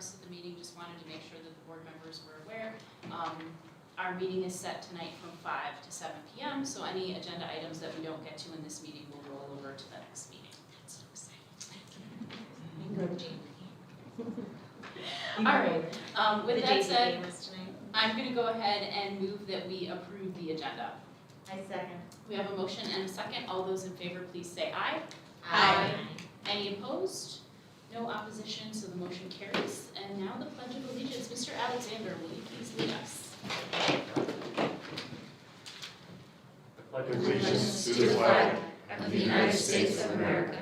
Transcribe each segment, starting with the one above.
rest of the meeting, just wanted to make sure that the board members were aware. Our meeting is set tonight from 5 to 7 p.m., so any agenda items that we don't get to in this meeting will roll over to the next meeting. That's so exciting. All right, with that said, I'm going to go ahead and move that we approve the agenda. I second. We have a motion and a second. All those in favor, please say aye. Aye. Any opposed? No opposition, so the motion carries. And now the Pledge of Allegiance. Mr. Alexander, will you please lead us? I pledge allegiance to the flag of the United States of America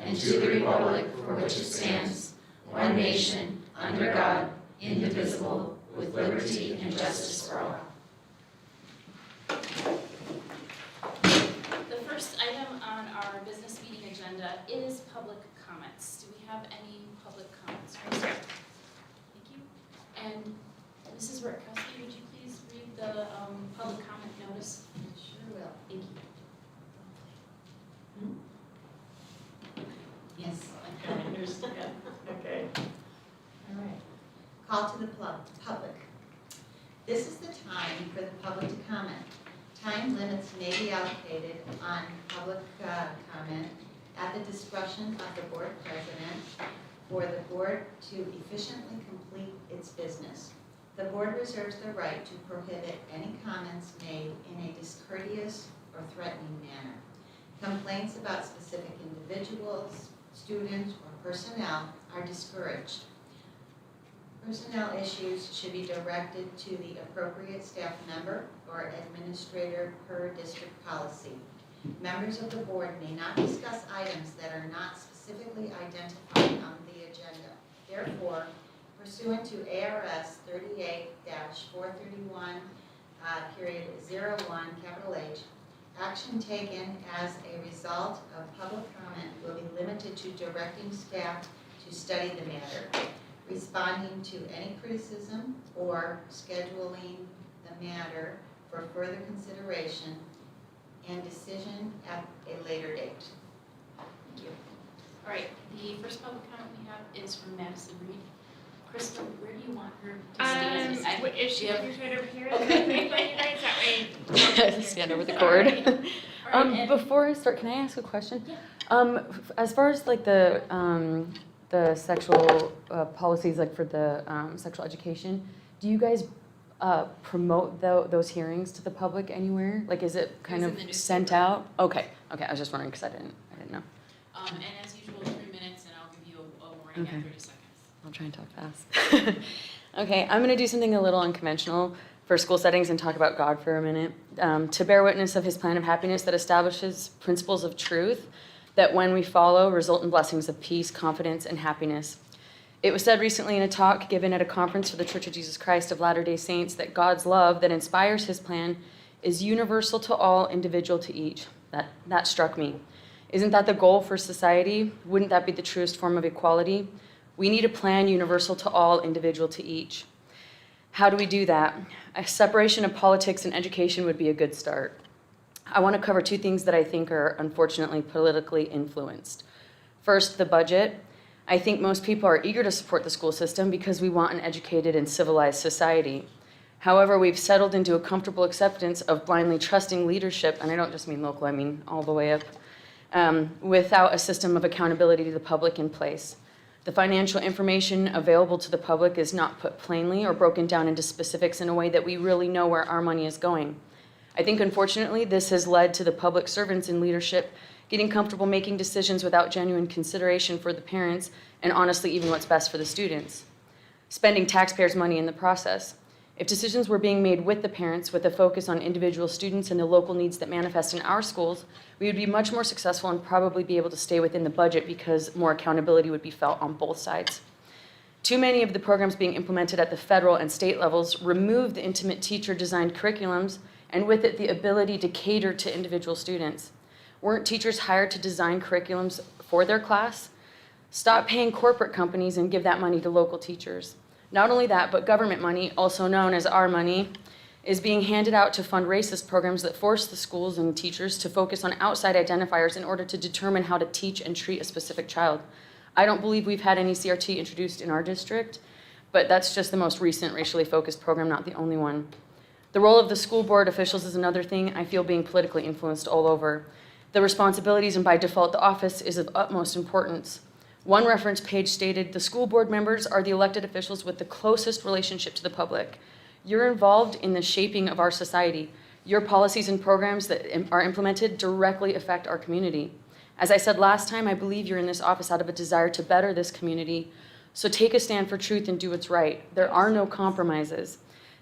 and to the republic for which it stands, one nation, under God, indivisible, with liberty and justice for all. The first item on our business meeting agenda is public comments. Do we have any public comments? Thank you. And Mrs. Rutkowski, would you please read the public comment notice? Sure will. Thank you. Yes. I understand. Okay. All right. Call to the public. This is the time for the public to comment. Time limits may be allocated on public comment at the discretion of the board president for the board to efficiently complete its business. The board reserves the right to prohibit any comments made in a discourteous or threatening manner. Complaints about specific individuals, students, or personnel are discouraged. Personnel issues should be directed to the appropriate staff member or administrator per district policy. Members of the board may not discuss items that are not specifically identified on the agenda. Therefore, pursuant to ARS 38-431, period 01, capital H, action taken as a result of public comment will be limited to directing staff to study the matter, responding to any criticism, or scheduling the matter for further consideration and decision at a later date. Thank you. All right, the first public comment we have is from Madison Reed. Crystal, where do you want her to stand? If she have- could right over here, Okay. that would be fine, you guys, that way. Stand over the cord. All right, and- Before I start, can I ask a question? Yeah. As far as like the sexual policies, like for the sexual education, do you guys promote those hearings to the public anywhere? Like, is it kind It of was in the sent newspaper. out? Okay, I was just wondering because I didn't know. And as usual, 3 minutes, and I'll give you a warning Okay. at 30 seconds. I'll try and talk fast. Okay, I'm going to do something a little unconventional for school settings and talk about God for a minute. To bear witness of his plan of happiness that establishes principles of truth that when we follow result in blessings of peace, confidence, and happiness. It was said recently in a talk given at a conference for the Church of Jesus Christ of Latter-day Saints that God's love that inspires his plan is universal to all, individual to each. That struck me. Isn't that the goal for society? Wouldn't that be the truest form of equality? We need a plan universal to all, individual to each. How do we do that? A separation of politics and education would be a good start. I want to cover 2 things that I think are unfortunately politically influenced. First, the budget. I think most people are eager to support the school system because we want an educated and civilized society. However, we've settled into a comfortable acceptance of blindly trusting leadership, and I don't just mean local, I mean all the way up, without a system of accountability to the public in place. The financial information available to the public is not put plainly or broken down into specifics in a way that we really know where our money is going. I think, unfortunately, this has led to the public servants in leadership getting comfortable making decisions without genuine consideration for the parents and honestly even what's best for the students, spending taxpayers' money in the process. If decisions were being made with the parents with a focus on individual students and the local needs that manifest in our schools, we would be much more successful and probably be able to stay within the budget because more accountability would be felt on both sides. Too many of the programs being implemented at the federal and state levels remove the intimate teacher-designed curriculums and with it the ability to cater to individual students. Weren't teachers hired to design curriculums for their class? Stop paying corporate companies and give that money to local teachers. Not only that, but government money, also known as our money, is being handed out to fund racist programs that force the schools and teachers to focus on outside identifiers in order to determine how to teach and treat a specific child. I don't believe we've had any CRT introduced in our district, but that's just the most recent racially focused program, not the only one. The role of the school board officials is another thing I feel being politically influenced all over. The responsibilities and by default the office is of utmost importance. One reference page stated, "The school board members are the elected officials with the closest relationship to the public. You're involved in the shaping of our society. Your policies and programs that are implemented directly affect our community. As I said last time, I believe you're in this office out of a desire to better this community. So take a stand for truth and do what's right. There are no compromises.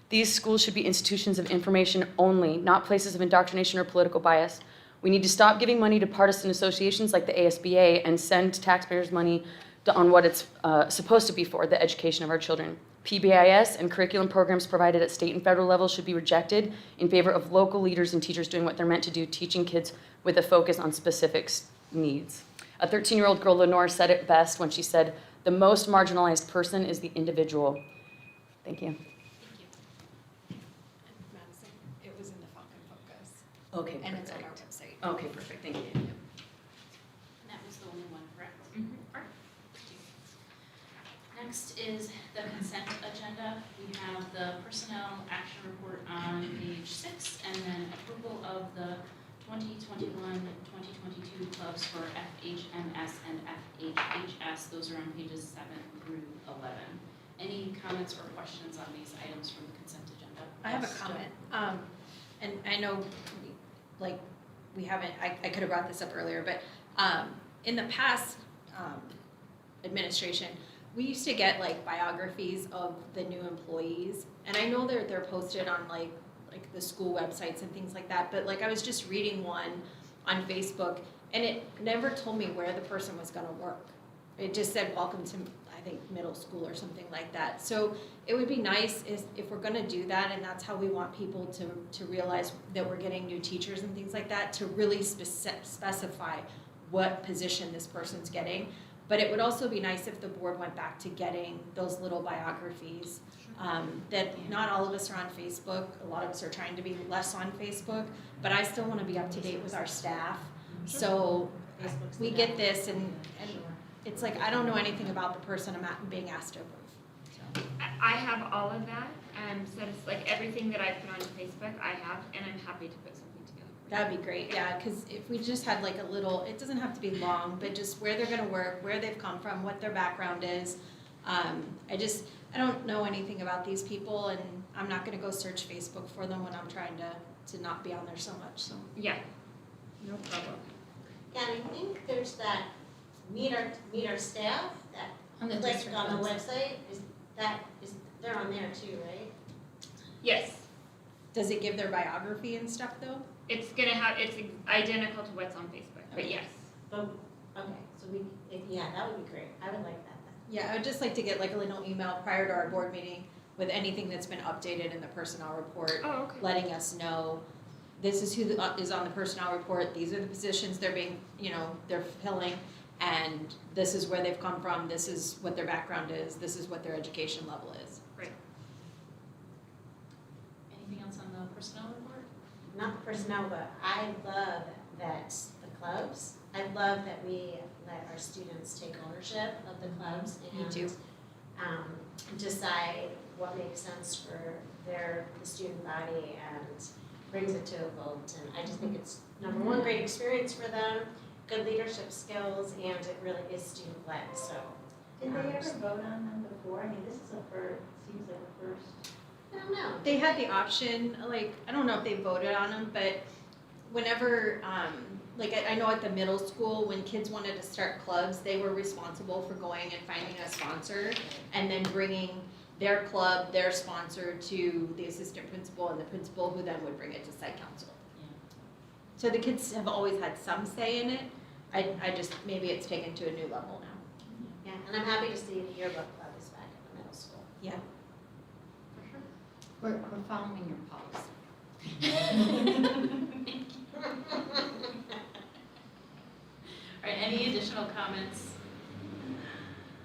These schools should be institutions of information only, not places of indoctrination or political bias. We need to stop giving money to partisan associations like the ASBA and send taxpayers' money on what it's supposed to be for, the education of our children. PBIS and curriculum programs provided at state and federal levels should be rejected in favor of local leaders and teachers doing what they're meant to do, teaching kids with a focus on specific needs." A 13-year-old girl, Lenore, said it best when she said, "The most marginalized person is the individual." Thank you. Madison, it was in the Falcon Focus, Okay, and it's on our website. Okay, perfect, thank you. And that was the only one, correct? Alright, thank you. Next is the consent agenda. We have the personnel action report on page 6, and then approval of the 2021-2022 clubs for FHMS and FHHS. Those are on pages 7 through 11. Any comments or questions on these items from the consent agenda? I have a Yes, comment, and I know, like, we haven't, I could have brought this up earlier, but in the past administration, we used to get like biographies of the new employees, and I know they're posted on like the school websites and things like that, but like I was just reading one on Facebook, and it never told me where the person was gonna work. It just said, "Welcome to," I think, middle school or something like that. So it would be nice if we're gonna do that, and that's how we want people to realize that we're getting new teachers and things like that, to really specify what position this person's getting. But it would also be nice if the board went back to getting those little biographies. That not all of us are on Facebook. A lot of us are trying to be less on Facebook, but I still want to be up to date with our staff. So Facebook's we the get best. this, and it's like I don't know anything about the person I'm being asked to approve. So. I have all of that, so it's like everything that I put on Facebook, I have, and I'm happy to put something together. That'd be great, yeah, because if we just had like a little, it doesn't have to be long, but just where they're gonna work, where they've come from, what their background is. I don't know anything about these people, and I'm not gonna go search Facebook for them when I'm trying to not be on there so much, so. Yeah, no problem. Yeah, and I think there's that meet our staff, that On the click district on the website. website, they're on there too, right? Yes, Does it give their biography and stuff though? it's identical to what's on Facebook, but yes. But, okay, so yeah, that would be great, I would like that then. Yeah, I would just like to get like a little email prior to our board meeting with anything that's been updated in the personnel report, Oh, okay. letting us know this is who is on the personnel report, these are the positions they're being, they're filling, and this is where they've come from, this is what their background is, this is what their education level is. Anything else on the personnel report? Not the personnel, but I love that the clubs, I love that we let our students take ownership of the clubs Me too. and decide what makes sense for the student body and brings it to a vote. And I just think it's, number one, great experience for them, good leadership skills, and it really is student-led, so. Did they ever vote on them before? I mean, this is seems like a first. I don't know. They had the option, like, I don't know if they voted on them, but whenever, I know at the middle school, when kids wanted to start clubs, they were responsible for going and finding a sponsor and then bringing their club, their sponsor to the assistant principal and the principal, who then would bring it to site council. Yeah. So the kids have always had some say in it. I just, maybe it's taken to a new level now. Yeah, and I'm happy to see the yearbook club is back at the middle school. Yeah. We're following your policy. All right, any additional comments?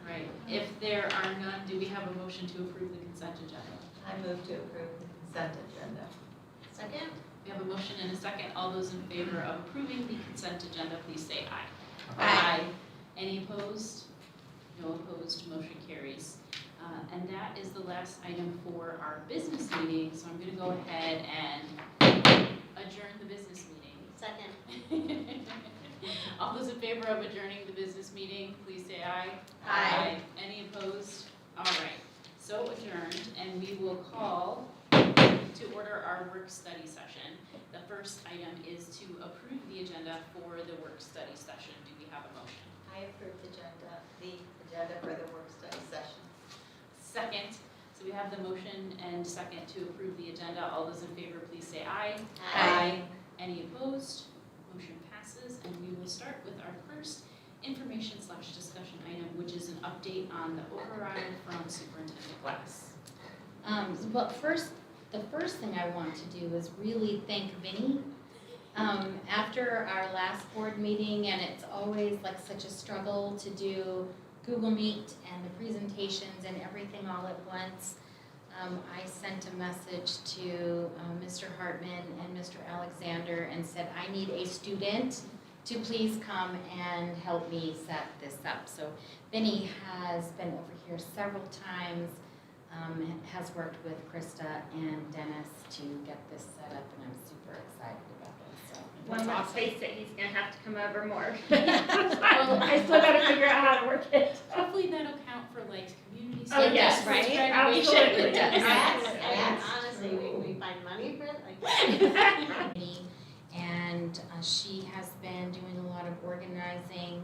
All right, if there are none, do we have a motion to approve the consent agenda? I move to approve the consent agenda. Second? We have a motion and a second. All those in favor of approving the consent agenda, please say aye. Aye. Any opposed? No opposed, motion carries. And that is the last item for our business meeting, so I'm gonna go ahead and adjourn the business meeting. Second. All those in favor of adjourning the business meeting, please say aye. Aye. Any opposed? All right, so adjourned, and we will call to order our work study session. The first item is to approve the agenda for the work study session. Do we have a motion? I approve the agenda for the work study session. Second, so we have the motion and second to approve the agenda. All those in favor, please say aye. Aye. Any opposed? Motion passes, and we will start with our first information/discussion item, which is an update on the override from Superintendent Glass. Well, the first thing I want to do is really thank Vinny. After our last board meeting, and it's always like such a struggle to do Google Meet and the presentations and everything all at once, I sent a message to Mr. Hartman and Mr. Alexander and said, I need a student to please come and help me set this up. So Vinny has been over here several times, has worked with Krista and Dennis to get this set up, and I'm super excited about this. So Well, That's let's awesome. face it, he's gonna have to come over more. I still gotta figure out how to work it. Hopefully that'll count for like community Oh, service, yes, for right? graduation. Absolutely. It does. And honestly, we find money for it, like. And she has been doing a lot of organizing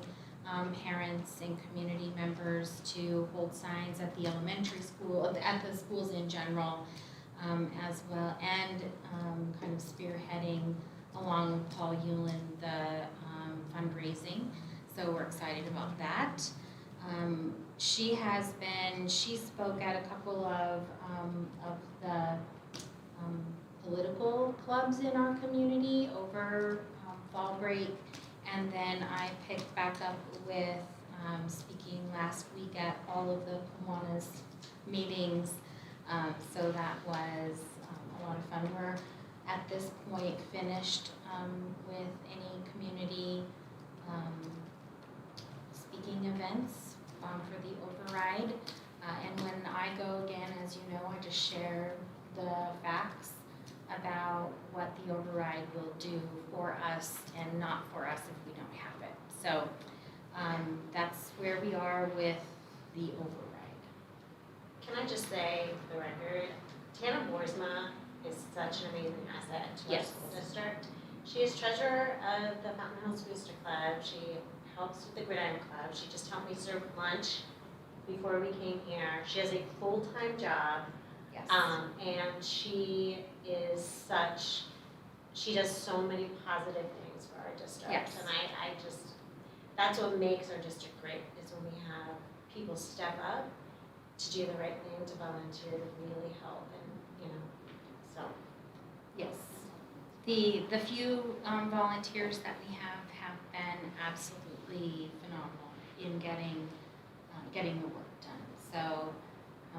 parents and community members to hold signs at the elementary school, at the schools in general, as well, and kind of spearheading along with Paul Hewlin the fundraising. So we're excited about that. She spoke at a couple of the political clubs in our community over fall break, and then I picked back up with speaking last week at all of the Kiwanis meetings, so that was a lot of fun. We're at this point finished with any community speaking events for the override, and when I go again, as you know, I just share the facts about what the override will do for us and not for us if we don't have it. So that's where we are with the override. Can I just say, for the record, Tana Boersma is such an amazing asset to our Yes. school district. She is treasurer of the Fountain Hills Booster Club. She helps with the Gridiron Club. She just helped me serve lunch before we came here. She has a full-time job. Yes. And she does so many positive things for our district. Yes. And I just, that's what makes our district great, is when we have people step up to do the right thing, to volunteer, to really help, and, so. Yes. The few volunteers that we have been absolutely phenomenal in getting the work done. So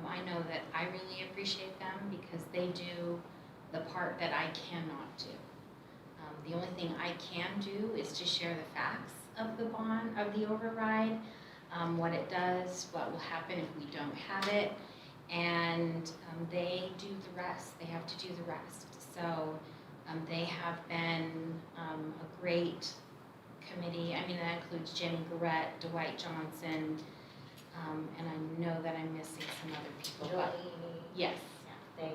I know that I really appreciate them because they do the part that I cannot do. The only thing I can do is to share the facts of the override, what it does, what will happen if we don't have it, and they do the rest. They have to do the rest. So they have been a great committee. I mean, that includes Jenny Garrett, Dwight Johnson, and I know that I'm missing some other people. But Jolie, yes, yeah,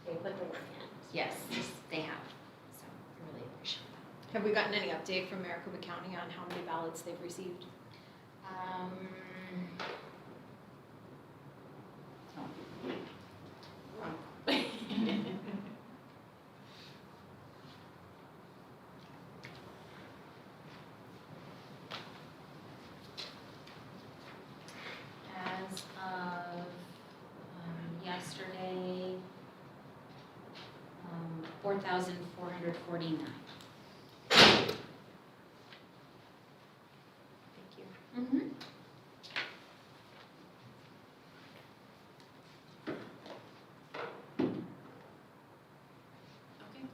they put the work in. yes, they have. So I really appreciate that. Have we gotten any update from Maricopa County on how many ballots they've received? As of yesterday, 4,449. Thank you. Mm-hmm.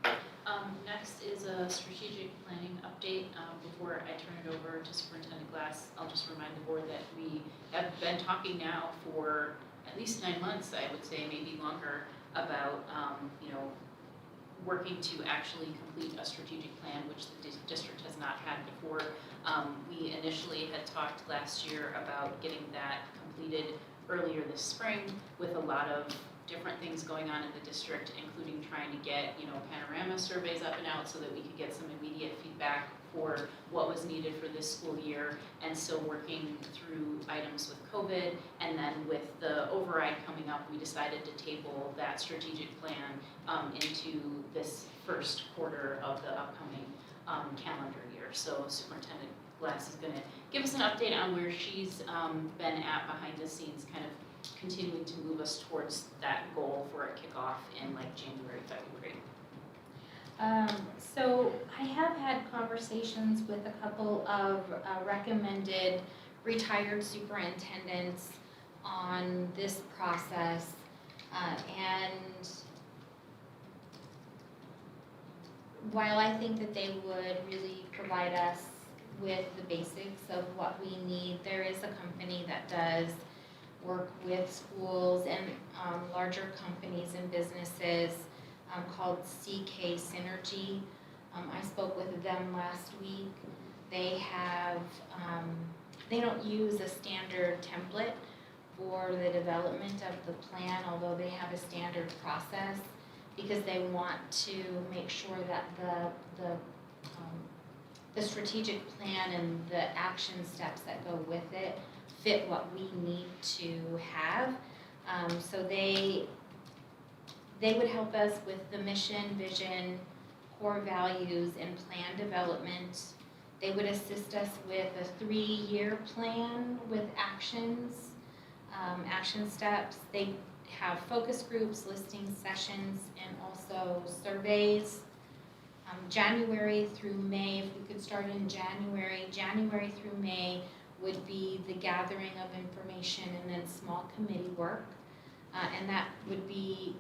Okay. Next is is a strategic planning update. Before I turn it over to Superintendent Glass, I'll just remind the board that we have been talking now for at least 9 months, I would say, maybe longer, about, working to actually complete a strategic plan, which the district has not had before. We initially had talked last year about getting that completed earlier this spring with a lot of different things going on in the district, including trying to get, panorama surveys up and out so that we could get some immediate feedback for what was needed for this school year, and still working through items with COVID. And then with the override coming up, we decided to table that strategic plan into this first quarter of the upcoming calendar year. So Superintendent Glass is going to give us an update on where she's been at behind the scenes, kind of continuing to move us towards that goal for a kickoff in like January, February. So I have had conversations with a couple of recommended retired superintendents on this process, and while I think that they would really provide us with the basics of what we need, there is a company that does work with schools and larger companies and businesses called CK Synergy. I spoke with them last week. They have, they don't use a standard template for the development of the plan, although they have a standard process, because they want to make sure that the strategic plan and the action steps that go with it fit what we need to have. So they would help us with the mission, vision, core values, and plan development. They would assist us with a 3-year plan with actions, action steps. They have focus groups, listening sessions, and also surveys. January through May, if we could start in January through May would be the gathering of information and then small committee work. And that would be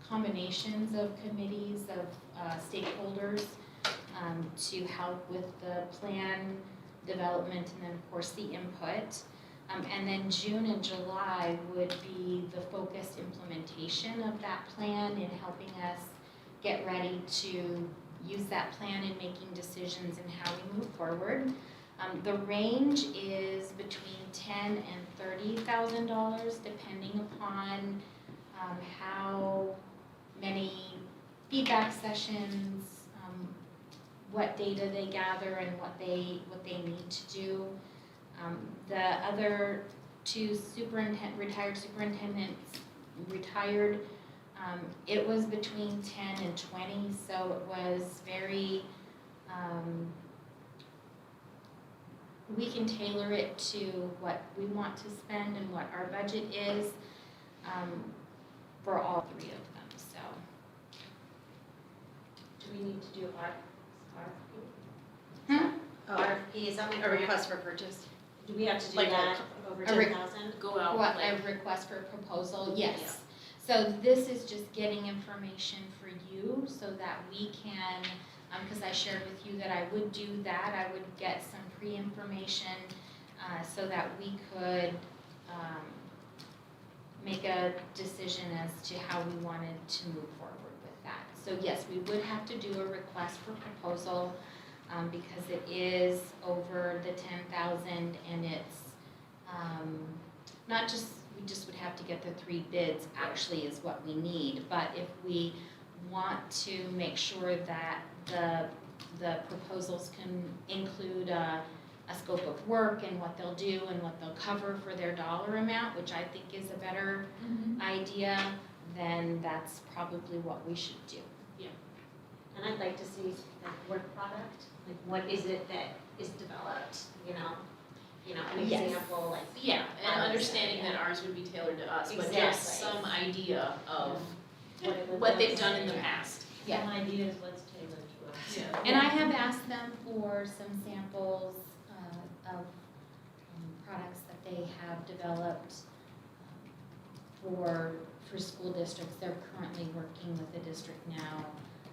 combinations of committees of stakeholders to help with the plan development and then of course the input. And then June and July would be the focused implementation of that plan and helping us get ready to use that plan in making decisions and how we move forward. The range is between $10,000 and $30,000 depending upon how many feedback sessions, what data they gather and what they need to do. The other two retired superintendents retired. It was between 10 and 20, so it was very, we can tailor it to what we want to spend and what our budget is for all 3 of them, so. Do we need to do Hmm? RFP, is that what A request for purchase. do we have to do Like that over a re- 10,000? Go out, What, like, a request for proposal, yes. So this is just getting information for you so that we can, because I shared with you that I would do that, I would get some pre-information so that we could make a decision as to how we wanted to move forward with that. So yes, we would have to do a request for proposal because it is over the 10,000 and it's not just, we just would have to get the 3 bids actually is what we need. But if we want to make sure that the proposals can include a scope of work and what they'll do and what they'll cover for their dollar amount, which I think is a better idea, then that's probably what we should do. And I'd like to see the work product, like what is it that is developed, an Yes. example, like. yeah, and I would understanding say, that ours would be tailored to us, but Exactly. just some idea of it would what they've look done in the like. past. Yeah. Some ideas, what's tailored to us. Yeah. And I have asked them for some samples of products that they have developed for school districts. They're currently working with the district now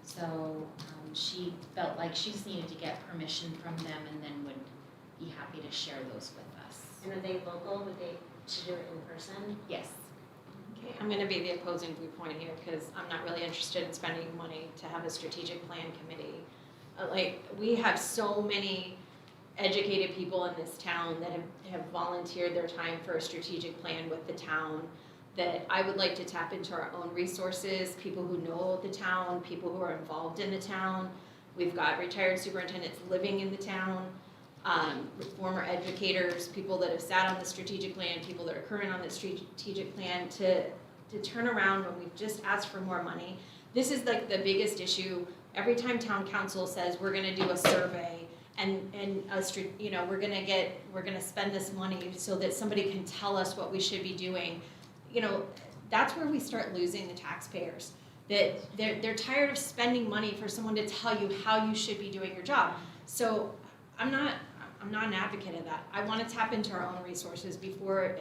So she felt like she just needed to get permission from them and then would be happy to share those with us. And are they local? Would they to do it in person? Yes. Okay, I'm gonna be the opposing viewpoint here, because I'm not really interested in spending money to have a strategic plan committee. Like, we have so many educated people in this town that have volunteered their time for a strategic plan with the town, that I would like to tap into our own resources, people who know the town, people who are involved in the town. We've got retired superintendents living in the town, former educators, people that have sat on the strategic plan, people that are current on the strategic plan, to turn around when we've just asked for more money. This is like the biggest issue. Every time town council says we're gonna do a survey and we're gonna spend this money so that somebody can tell us what we should be doing, that's where we start losing the taxpayers. That they're tired of spending money for someone to tell you how you should be doing your job. So I'm not an advocate of that. I want to tap into our own resources before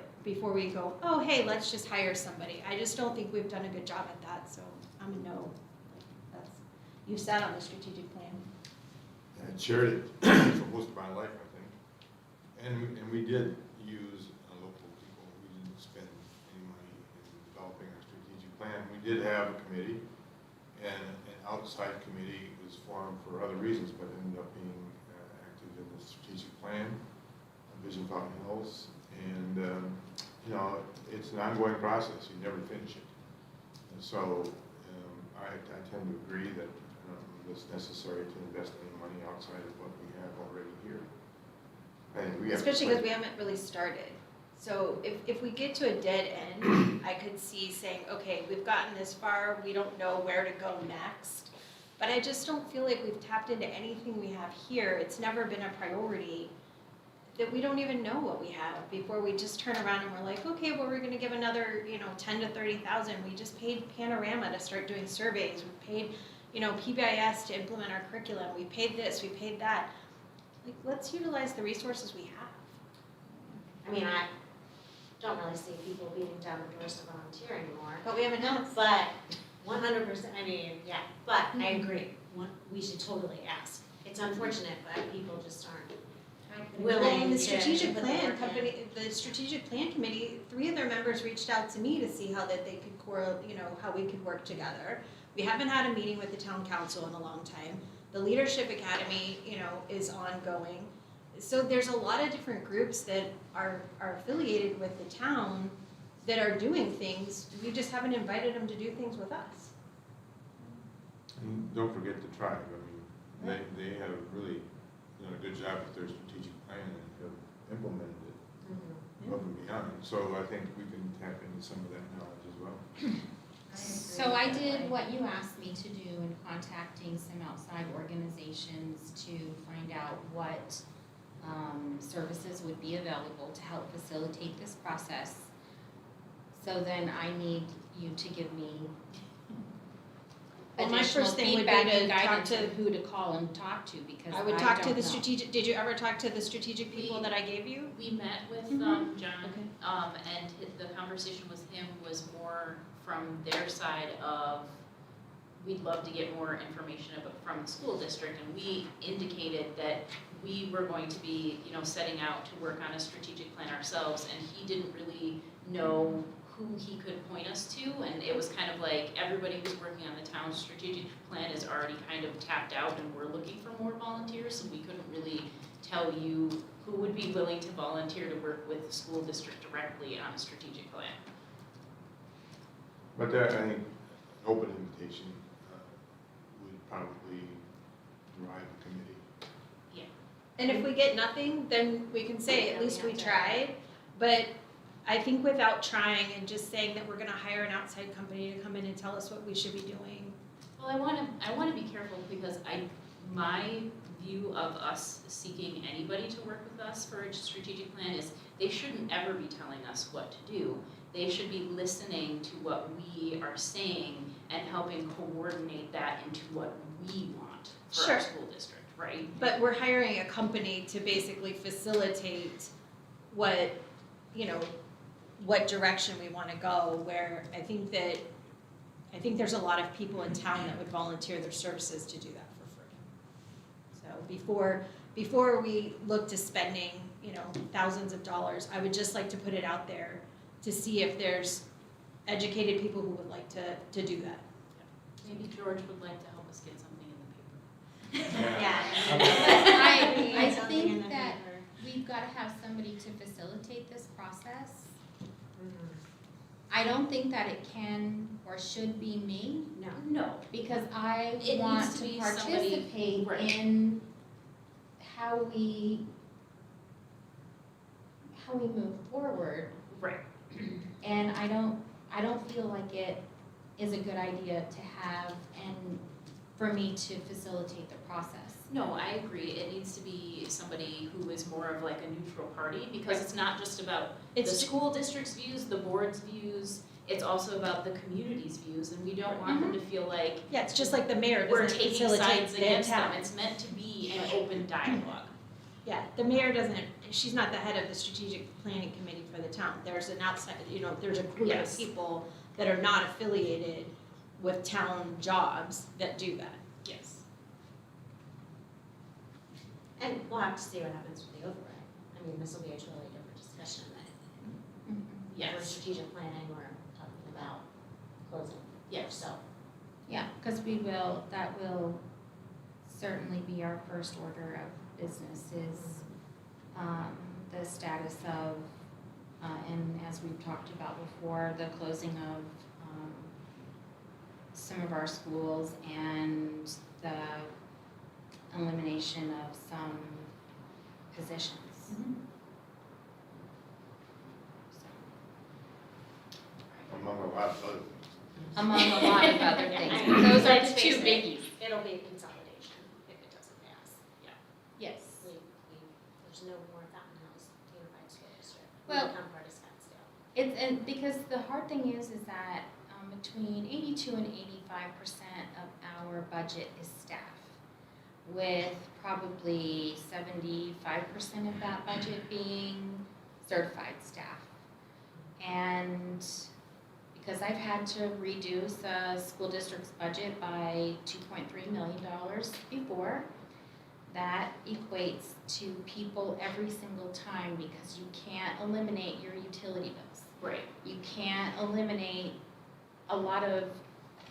we go, oh, hey, let's just hire somebody. I just don't think we've done a good job at that, so I'm a no. You sat on the strategic plan. I chaired it for most of my life, I think. And we did use local people. We didn't spend any money in developing our strategic plan. We did have a committee, and an outside committee was formed for other reasons, but ended up being active in the strategic plan, Vision Fountain Hills. And, it's an ongoing process. You never finish it. And so I tend to agree that it's necessary to invest any money outside of what we have already here. I think we have Especially because we haven't really started. So if we get to a dead end, I could see saying, okay, we've gotten this far, we don't know where to go next. But I just don't feel like we've tapped into anything we have here. It's never been a priority, that we don't even know what we have before we just turn around and we're like, okay, well, we're gonna give another, 10 to 30,000. We just paid Panorama to start doing surveys. We paid, PBIS to implement our curriculum. We paid this, we paid that. Like, let's utilize the resources we have. I mean, I don't really see people beating down the doors to volunteer anymore. But we have enough. But 100%, but I agree. We should totally ask. It's unfortunate, but people just aren't willing Well, in the to strategic put the plan work in. company, the strategic plan committee, 3 of their members reached out to me to see how that they could how we could work together. We haven't had a meeting with the town council in a long time. The leadership academy, is ongoing. So there's a lot of different groups that are affiliated with the town that are doing things. We just haven't invited them to do things with us. And don't forget the tribe. I mean, they have really done a good job with their strategic plan and have implemented it above and beyond. So I think we can tap into some of that knowledge as well. So I did what you asked me to do in contacting some outside organizations to find out what services would be available to help facilitate this process. So then I need you to give me Well, my additional first thing would be feedback to and talk guidance to- of who to call and talk to, because I would talk to don't the know. strategic, did you ever talk to the strategic people that I gave you? We met with Mhm. John, Okay. and the conversation with him was more from their side of, we'd love to get more information from the school district, and we indicated that we were going to be, setting out to work on a strategic plan ourselves, and he didn't really know who he could point us to, and it was kind of like everybody who's working on the town's strategic plan is already kind of tapped out, and we're looking for more volunteers, so we couldn't really tell you who would be willing to volunteer to work with the school district directly on a strategic plan. But I think open invitation would probably drive the committee. And if we get nothing, then we can say, at least we tried. But I think without trying and just saying that we're gonna hire an outside company to come in and tell us what we should be doing. Well, I wanna be careful because my view of us seeking anybody to work with us for a strategic plan is they shouldn't ever be telling us what to do. They should be listening to what we are saying and helping coordinate that into what we want for Sure. our school district, right? But we're hiring a company to basically facilitate what direction we wanna go, where I think that I think there's a lot of people in town that would volunteer their services to do that for free. So before we look to spending, thousands of dollars, I would just like to put it out there to see if there's educated people who would like to do that. Maybe George would like to help us get something in the paper. Yeah. I Something in think the that paper. we've got to have somebody to facilitate this process. Mhm. I don't think that it can or should be me, No. No. because I It want needs to to be somebody- participate right. in how we move forward. Right. And I don't feel like it is a good idea to have and for me to facilitate the process. No, I agree. It needs to be somebody who is more of like a neutral party, because it's not just about the It's school district's views, the board's views, it's also about the community's views, and we don't want them to feel like Yeah, it's just like the mayor we're doesn't taking facilitate sides the against them. town. It's meant to be an open dialogue. Yeah, the mayor doesn't, she's not the head of the strategic planning committee for the town. There's an outside, there's a group Yes. of people that are not affiliated with town jobs that do that. Yes. And we'll have to see what happens with the override. I mean, this will be a totally different discussion. For Yes. strategic planning, we're talking about closing. Yes. So, Yeah, because that will certainly be our first order of business is the status of, and as we've talked about before, the closing of some of our schools and the elimination of some positions. So, Among a lot of other things. among a lot of other things, but those are the two biggies. it'll be a consolidation if it doesn't pass. Yes. There's no more Fountain Hills Unified School District. Well- Become part of Scottsdale. And because the hard thing is that between 82 and 85% of our budget is staff, with probably 75% of that budget being certified staff. And because I've had to reduce the school district's budget by $2.3 million before, that equates to people every single time, because you can't eliminate your utility bills. Right. You can't eliminate a lot of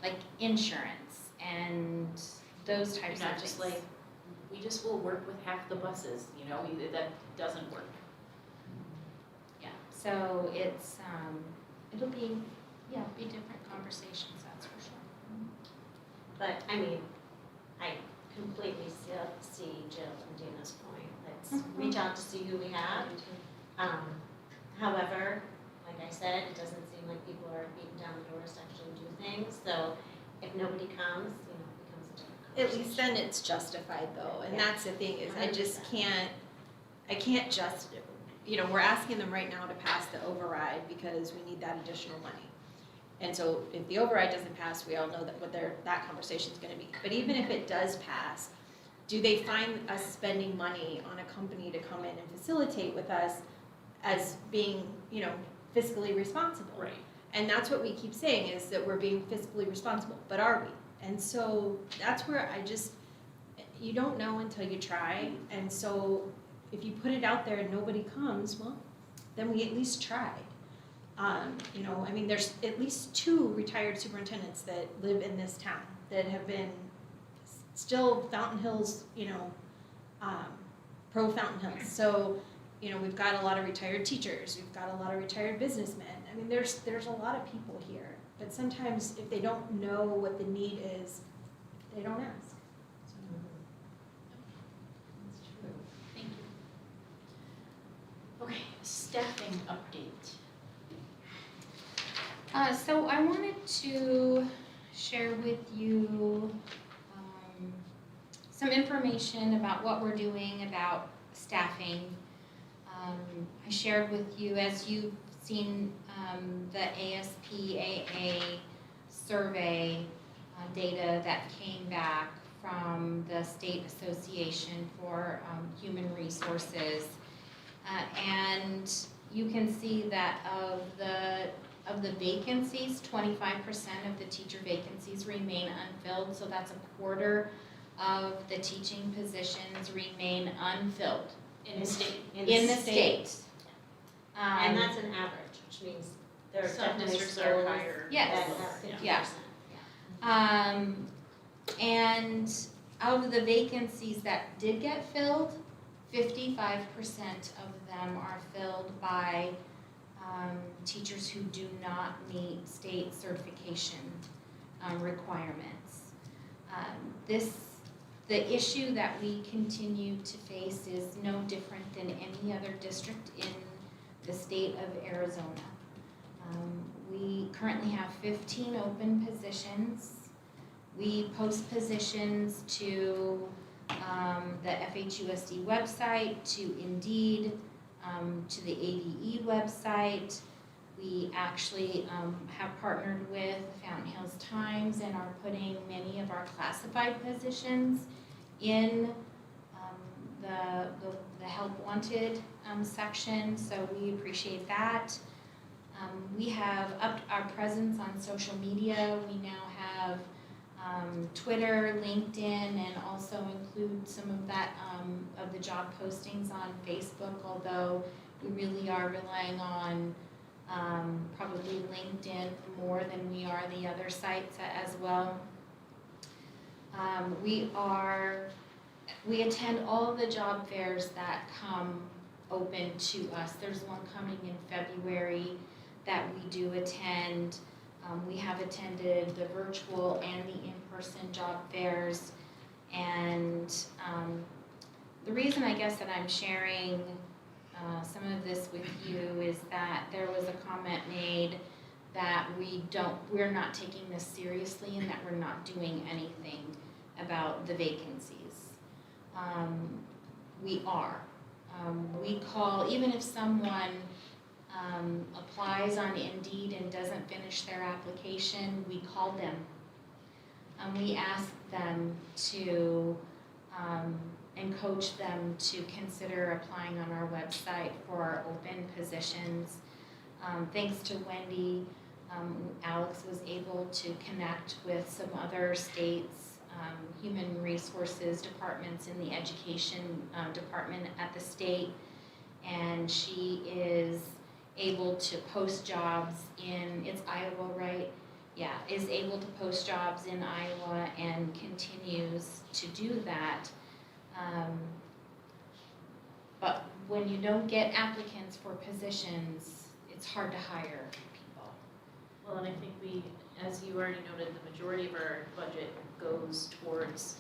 like insurance and those types You're of not just things. like, we just will work with half the buses, that doesn't work. Yeah, so it's, it'll be different conversations, that's for sure. But, I mean, I completely see Jill and Dina's point. Let's reach out to see who we have. However, like I said, it doesn't seem like people are beating down the doors to actually do things. So if nobody comes, it becomes a different At conversation. least then it's justified though, and Yeah. that's the thing, is I just 100%. can't just, we're asking them right now to pass the override because we need that additional money. And so if the override doesn't pass, we all know what that conversation's gonna be. But even if it does pass, do they find us spending money on a company to come in and facilitate with us as being, fiscally responsible? Right. And that's what we keep saying, is that we're being fiscally responsible, but are we? And so that's where you don't know until you try. And so if you put it out there and nobody comes, well, then we at least tried. There's at least 2 retired superintendents that live in this town that have been still Fountain Hills, pro Fountain Hills. So, we've got a lot of retired teachers, we've got a lot of retired businessmen. There's a lot of people here, but sometimes if they don't know what the need is, they don't ask. That's true. Thank you. Okay, staffing update. So I wanted to share with you some information about what we're doing about staffing. I shared with you, as you've seen, the ASPAA survey data that came back from the State Association for Human Resources. And you can see that of Of the vacancies, 25% of the teacher vacancies remain unfilled, so that's a quarter of the teaching positions remain unfilled In the state. in the state. And that's an average, which means there are Some definitely districts schools are higher. Yes. that have 50%. Yeah. And out of the vacancies that did get filled, 55% of them are filled by teachers who do not meet state certification requirements. The issue that we continue to face is no different than any other district in the state of Arizona. We currently have 15 open positions. We post positions to the FHUSD website, to Indeed, to the ADE website. We actually have partnered with Fountain Hills Times and are putting many of our classified positions in the help wanted section, so we appreciate that. We have upped our presence on social media. We now have Twitter, LinkedIn, and also include some of that of the job postings on Facebook, although we really are relying on probably LinkedIn more than we are the other sites as well. We attend all the job fairs that come open to us. There's one coming in February that we do attend. We have attended the virtual and the in-person job fairs. And the reason I guess that I'm sharing some of this with you is that there was a comment made that we're not taking this seriously and that we're not doing anything about the vacancies. We are. We call, even if someone applies on Indeed and doesn't finish their application, we call them. We ask them to, and coach them to consider applying on our website for our open positions. Thanks to Wendy, Alex was able to connect with some other states' human resources departments in the education department at the state, and she is able to post jobs in, it's Iowa, right? Yeah, is able to post jobs in Iowa and continues to do that. But when you don't get applicants for positions, it's hard to hire people. Well, and I think we, as you already noted, the majority of our budget goes towards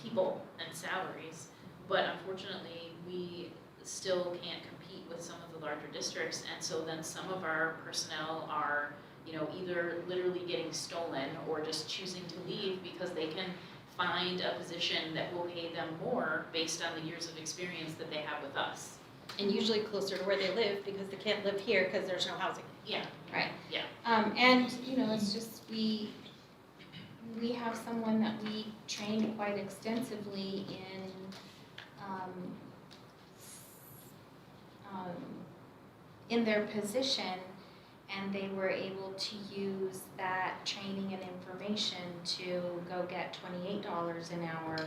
people and salaries, but unfortunately, we still can't compete with some of the larger districts, and so then some of our personnel are, either literally getting stolen or just choosing to leave because they can find a position that will pay them more based on the years of experience that they have with us. And usually closer to where they live because they can't live here because there's no housing. Yeah. Right. Yeah. And, it's just, we have someone that we trained quite extensively in their position, and they were able to use that training and information to go get $28 an hour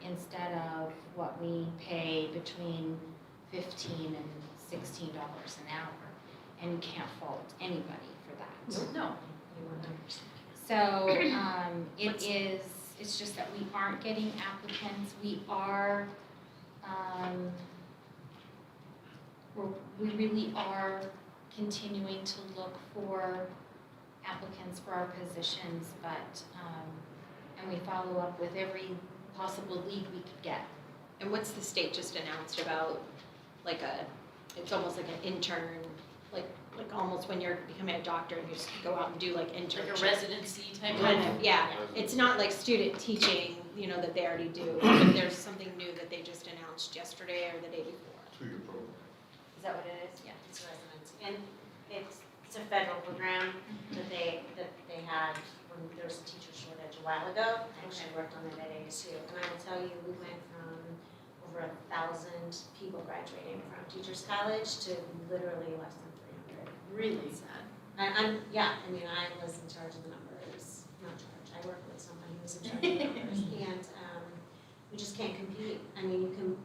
instead of what we pay between $15 and $16 an hour. And you can't fault anybody for that. No. So it's just that we aren't getting applicants. We are, we really are continuing to look for applicants for our positions, but, and we follow up with every possible lead we could get. And what's the state just announced about, it's almost like an intern, like almost when you're becoming a doctor, you just go out and do like internships. Like a residency type Kind of. of, yeah. It's not like student teaching, that they already do. But there's something new that they just announced yesterday or the day before. 2-year program. Is that what it is? Yeah. It's a residency. And it's a federal program that they had when there was a teacher shortage a while ago. I actually worked on it at ASU. And I will tell you, we went from over 1,000 people graduating from Teachers College to literally less than 300. Really? That's sad. I mean, I was in charge of the numbers, not charge, I worked with somebody who was in charge of the numbers, and, we just can't compete. I mean, you can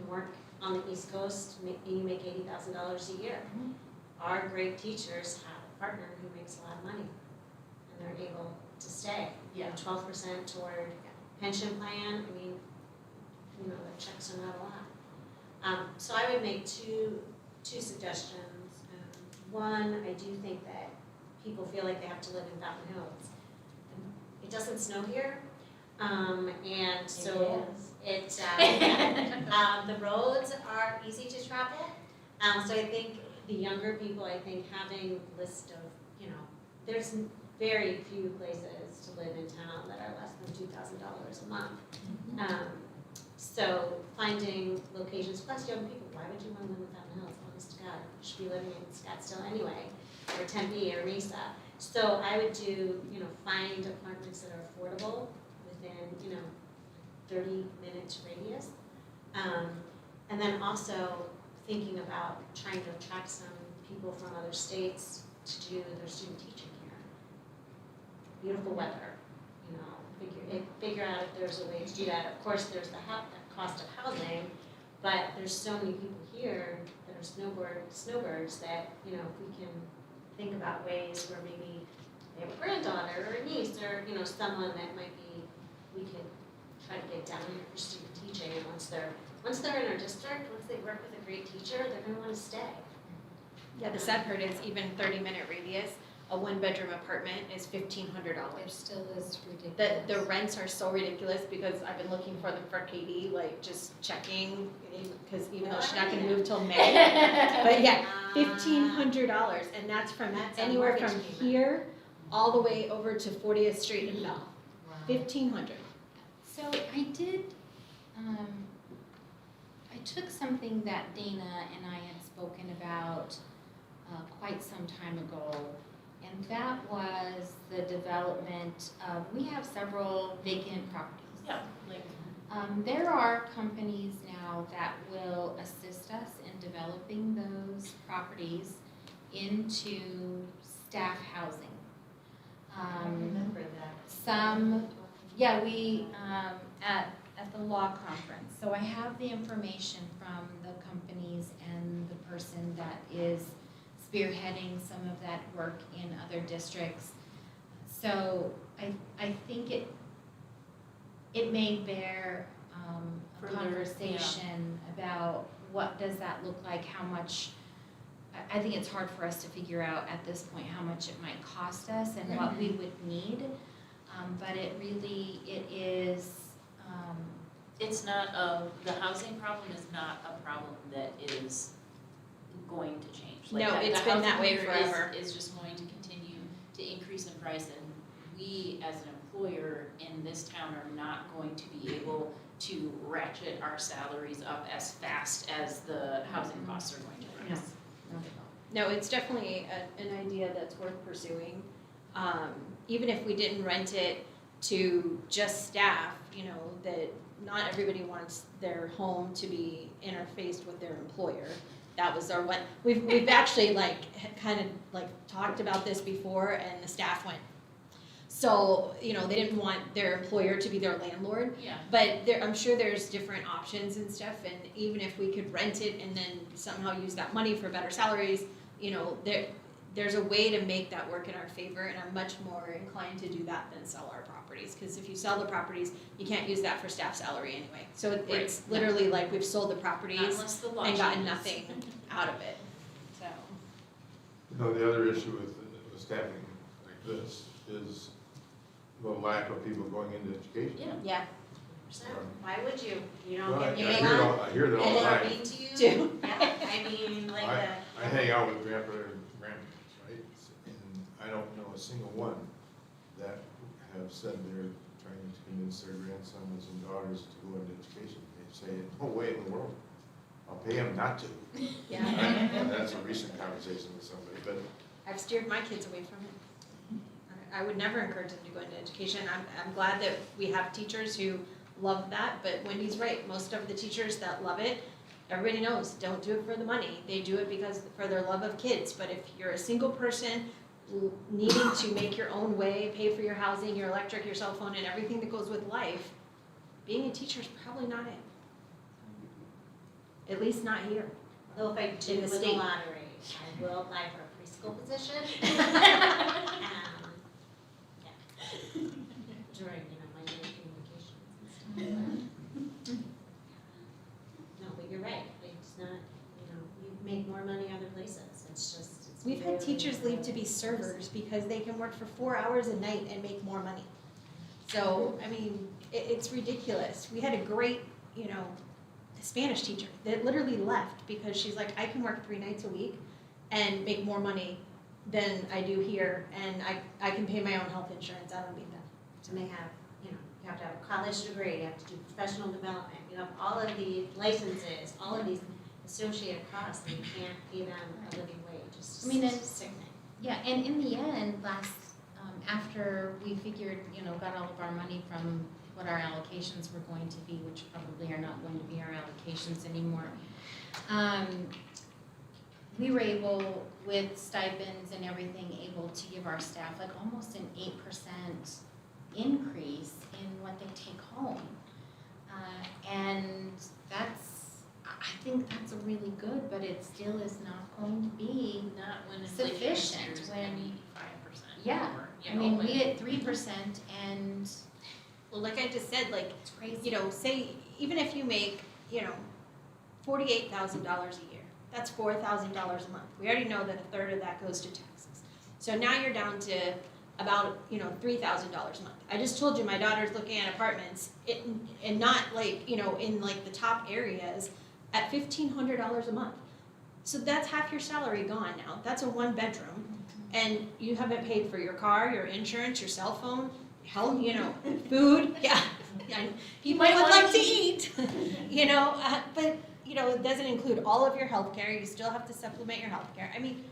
work on the East Coast, and you make $80,000 a year. Our great teachers have a partner who makes a lot of money, and they're able to stay. Yeah. 12% toward pension plan, I mean, you know, the checks are not a lot. So I would make two suggestions. One, I do think that people feel like they have to live in Fountain Hills. It doesn't snow here, and so the roads are easy to travel. So I think the younger people, I think having a list of, you know, there's very few places to live in town that are less than $2,000 a month. So finding locations, plus young people, why would you want to live in Fountain Hills? Honest to God, you should be living in Scottsdale anyway, or Tempe or Mesa. So I would do, you know, find apartments that are affordable within, you know, 30-minute radius. And then also thinking about trying to attract some people from other states to do their student teaching here. Beautiful weather, you know, figure out if there's a way to do that. Of course, there's the cost of housing, but there's so many people here that are snowbirds that, you know, if we can think about ways where maybe they have a granddaughter or a niece or, you know, someone that might be, we could try to get down here for student teaching, and once they're in our district, once they work with a great teacher, they're gonna wanna stay. Yeah, the sad part is even 30-minute radius, a one-bedroom apartment is $1,500. It still is ridiculous. The rents are so ridiculous because I've been looking for them for Katie, like just checking, because even though she's not gonna move till May. But yeah, $1,500, and that's from That's a anywhere mortgage from payment. here all the way over to 40th Street in Bell. $1,500. So I did, I took something that Dana and I had spoken about quite some time ago, and that was the development of, we have several vacant properties. Yeah, like, There are companies now that will assist us in developing those properties into staff housing. I remember that. Yeah, we, at the law conference, so I have the information from the companies and the person that is spearheading some of that work in other districts. So I think it may bear a Further, conversation about what does that look like, how much, I think it's hard for us to figure out at this point how much it might cost us and what we would need. But it is, it's not the housing problem is not a problem that is going to change. Like No, the it's been that housing way here forever. is just going to continue to increase in price, and we as an employer in this town are not going to be able to ratchet our salaries up as fast as the housing costs are going to rise. No, it's definitely an idea that's worth pursuing. Even if we didn't rent it to just staff, you know, that not everybody wants their home to be interfaced with their employer. That was our one, we've actually kind of talked about this before, and the staff went. So, you know, they didn't want their employer to be their landlord. Yeah. But I'm sure there's different options and stuff, and even if we could rent it and then somehow use that money for better salaries, you know, there's a way to make that work in our favor, and I'm much more inclined to do that than sell our properties, because if you sell the properties, you can't use that for staff salary anyway. So it's Right. literally like we've sold the properties Unless the law and gotten changes. nothing out of it, so. You know, the other issue with staffing like this is the lack of people going into education. Yeah. Yeah. Why would you? You don't Well, I get hear paid it on? I hear it all And the they're time. mean to you? Do. Yeah, I mean, like I hang out with grandparents and grandparents, right? And I don't know a single one that have said they're trying to convince their grandsons and daughters to go into education. They say, no way in the world, I'll pay them not to. Yeah. And that's a recent conversation with somebody, but I've steered my kids away from it. I would never encourage them to go into education. I'm glad that we have teachers who love that, but Wendy's right. Most of the teachers that love it everybody knows, don't do it for the money. They do it because for their love of kids. But if you're a single person needing to make your own way, pay for your housing, your electric, your cell phone, and everything that goes with life, being a teacher is probably not it. At least not here. Though if I do In win the the state. lottery, I will apply for a preschool position. During, my year communications and stuff. No, but you're right, it's not, you make more money other places, it's just, it's. We've had teachers leave to be servers because they can work for 4 hours a night and make more money. So, I mean, it's ridiculous. We had a great, Spanish teacher that literally left because she's like, I can work 3 nights a week and make more money than I do here, and I can pay my own health insurance. I don't need that. And they have, you have to have a college degree, you have to do professional development, you have all of the licenses, all of these associated costs, and you can't pay them a living wage, it's I mean, just it's- sickening. Yeah, and in the end, after we figured, got all of our money from what our allocations were going to be, which probably are not going to be our allocations anymore, we were able, with stipends and everything, able to give our staff like almost an 8% increase in what they take home. And I think that's really good, but it still is not going to be, Not when inflation Sufficient is when- 85%. Yeah, or, I mean, we at 3% and Well, like I just said, like, it's crazy. say, even if you make, $48,000 a year, that's $4,000 a month. We already know that a third of that goes to taxes. So now you're down to about, $3,000 a month. I just told you my daughter's looking at apartments, and not like, in like the top areas, at $1,500 a month. So that's half your salary gone now. That's a 1 bedroom. And you haven't paid for your car, your insurance, your cell phone, hell, food, yeah. People might would wanna like to eat, but, it doesn't include all of your health care. You still have to supplement your health care. I mean,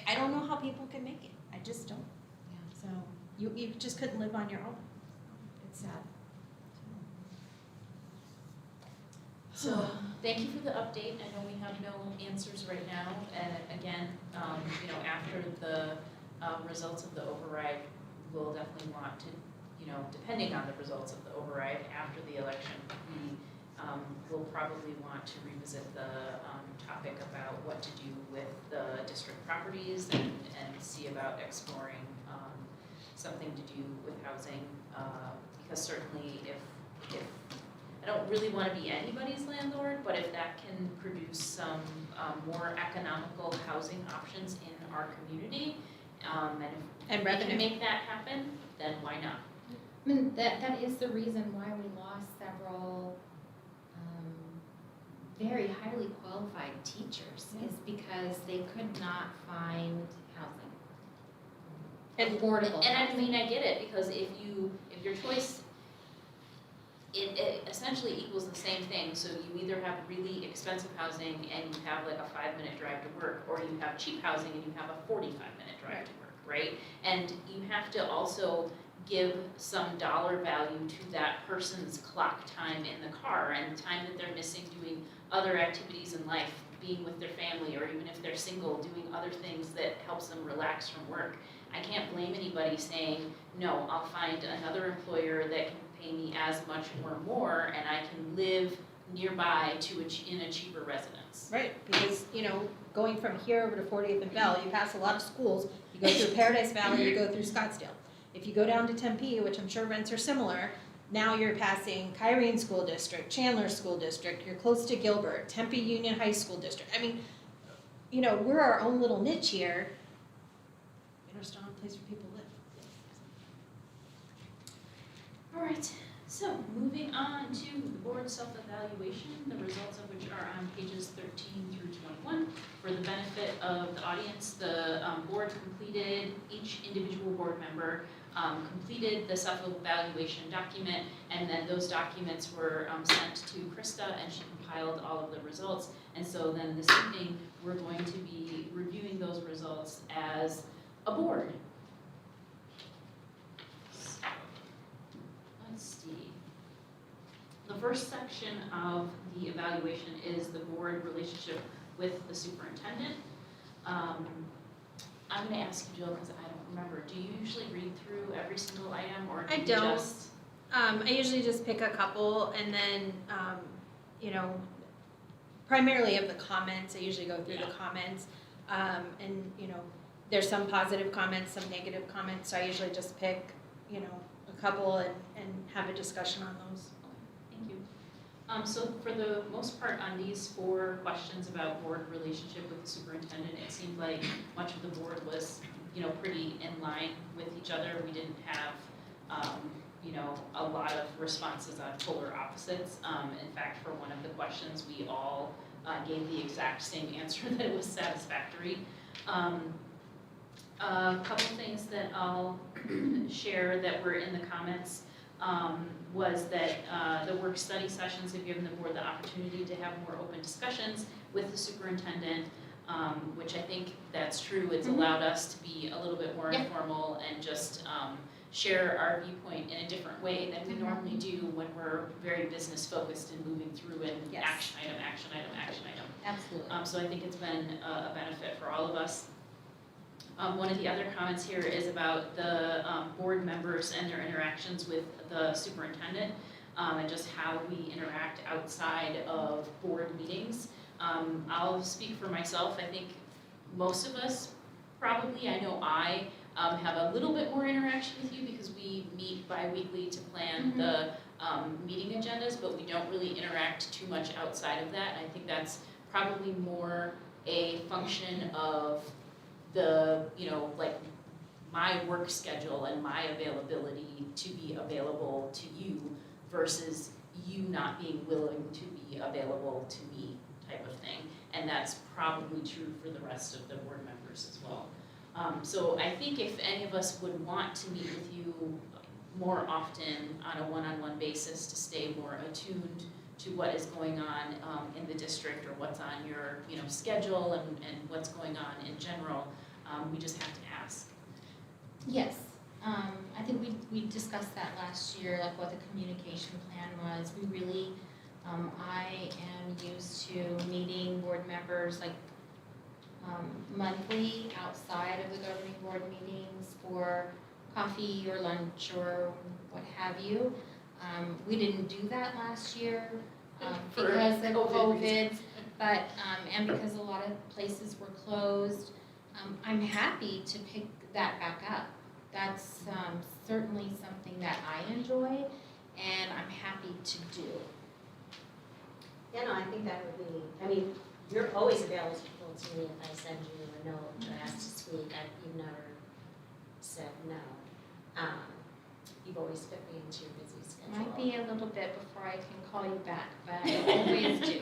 I don't know how people can make it. I just don't. So you just couldn't live on your own. It's sad. So, thank you for the update. I know we have no answers right now, and again, after the results of the override, we'll definitely want to, depending on the results of the override after the election, we will probably want to revisit the topic about what to do with the district properties and see about exploring something to do with housing, because certainly if I don't really want to be anybody's landlord, but if that can produce some more economical housing options in our community, and if we revenue. can make that happen, then why not? I mean, that is the reason why we lost several very highly qualified teachers, is because they could not find housing. And- Affordable And I housing. mean, I get it, because if your choice, it essentially equals the same thing. So you either have really expensive housing and you have like a 5-minute drive to work, or you have cheap housing and you have a 45-minute drive to work, right? And you have to also give some dollar value to that person's clock time in the car and the time that they're missing doing other activities in life, being with their family, or even if they're single, doing other things that helps them relax from work. I can't blame anybody saying, no, I'll find another employer that can pay me as much or more, and I can live nearby in a cheaper residence. Right, because, going from here over to 40th and Bell, you pass a lot of schools. You go through Paradise Valley, you go through Scottsdale. If you go down to Tempe, which I'm sure rents are similar, now you're passing Kyrene School District, Chandler School District, you're close to Gilbert, Tempe Union High School District. I mean, we're our own little niche here. There's not a place where people live. All right, so moving on to the board self-evaluation, the results of which are on pages 13 through 21. For the benefit of the audience, the board completed, each individual board member completed the self-evaluation document, and then those documents were sent to Krista, and she compiled all of the results. And so then this evening, we're going to be reviewing those results as a board. So, let's see. The first section of the evaluation is the board relationship with the superintendent. I'm gonna ask you, Jill, because I don't remember, do you usually read through every single item, or do I you don't. just? I usually just pick a couple and then, you know, primarily of the comments, I usually go through the comments. And, you know, there's some positive comments, some negative comments, so I usually just pick, you know, a couple and have a discussion on those. Thank you. So for the most part on these 4 questions about board relationship with the superintendent, it seemed like much of the board was, you know, pretty in line with each other. We didn't have, you know, a lot of responses on polar opposites. In fact, for one of the questions, we all gave the exact same answer, that it was satisfactory. A couple things that I'll share that were in the comments was that the work study sessions have given the board the opportunity to have more open discussions with the superintendent, which I think that's true. It's allowed us to be a little bit more informal and just share our viewpoint in a different way than we normally do when we're very business focused and moving through an action item, action item, action item. Absolutely. So I think it's been a benefit for all of us. One of the other comments here is about the board members and their interactions with the superintendent, and just how we interact outside of board meetings. I'll speak for myself. I think most of us probably, I know I have a little bit more interaction with you because we meet bi-weekly to plan the meeting agendas, but we don't really interact too much outside of that. I think that's probably more a function of the, you know, like my work schedule and my availability to be available to you versus you not being willing to be available to me type of thing. And that's probably true for the rest of the board members as well. So I think if any of us would want to meet with you more often on a one-on-one basis to stay more attuned to what is going on in the district or what's on your, you know, schedule and what's going on in general, we just have to ask. Yes, I think we discussed that last year, like what the communication plan was. We really, I am used to meeting board members like monthly outside of the governing board meetings for coffee or lunch or what have you. We didn't do that last year because of COVID, but and because a lot of places were closed. I'm happy to pick that back up. That's certainly something that I enjoy and I'm happy to do. Yeah, no, I think that would be, I mean, you're always available to me if I send you a note or ask to speak. You've never said no. You've always fit me into your busy schedule. Might be a little bit before I can call you back, but I always do.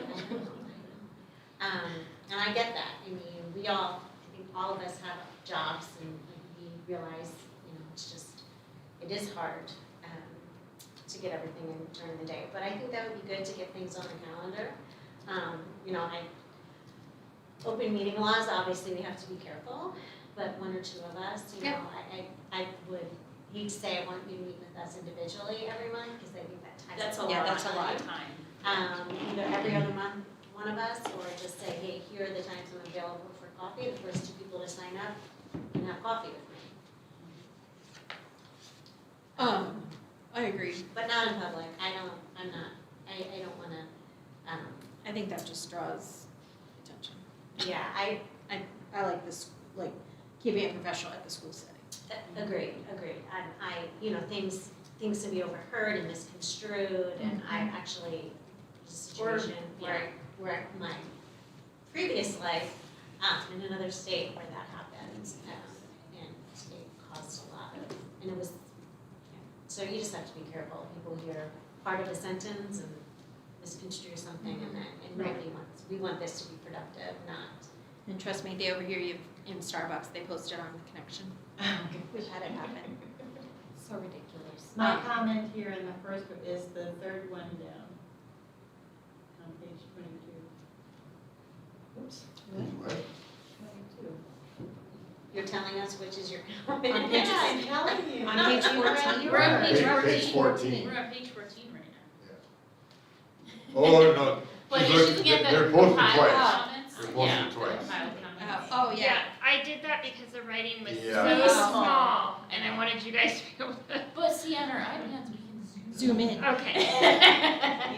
And I get that. I mean, I think all of us have jobs and we realize, you know, it is hard to get everything in during the day. But I think that would be good to get things on the calendar. You know, open meeting laws, obviously we have to be careful, but one or two of us, you know, I would hate to say I want you to meet with us individually every month, because I think that ties up That's a lot of time. Either every other month, one of us, or just say, hey, here are the times I'm available for coffee, the first 2 people to sign up and have coffee with me. I agree. But not in public. I don't want to, I think that just draws attention. yeah, I like this, like keeping it professional at the school setting. agreed. You know, things to be overheard and misconstrued, and I actually, a situation where my previous life, in another state where that happened, and it caused a lot of, and it was, so you just have to be careful. People hear part of a sentence and misconstrue something, and nobody wants, we want this to be productive, not. And trust me, they overhear you in Starbucks, they post it on the connection. We've had it happen. So ridiculous. My comment here in the first is the third one down on page 22. Oops. What? 22. You're telling us which is your comment? On page- Yeah, I'm telling you. On page 14. We're on page 14. Page 14. We're on page 14 right now. Oh, no. But She's she's looked- looking at the they're posted compiled twice. comments. They're posted Yeah, twice. the compiled comments. Oh, yeah. I did that because the writing was Yeah. so Oh. small, and I wanted you guys to be able to. But see, on our iPads, we can Zoom in. Okay.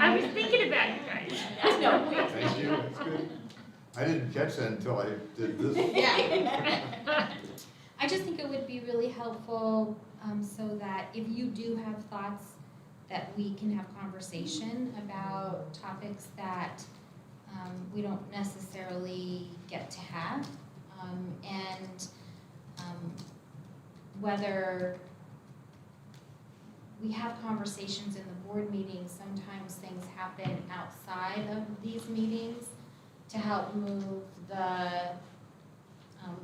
I was thinking about you guys. No, wait. Thank you, that's good. I didn't catch that until I did this. Yeah. I just think it would be really helpful, so that if you do have thoughts, that we can have conversation about topics that, we don't necessarily get to have. And whether we have conversations in the board meetings, sometimes things happen outside of these meetings to help move the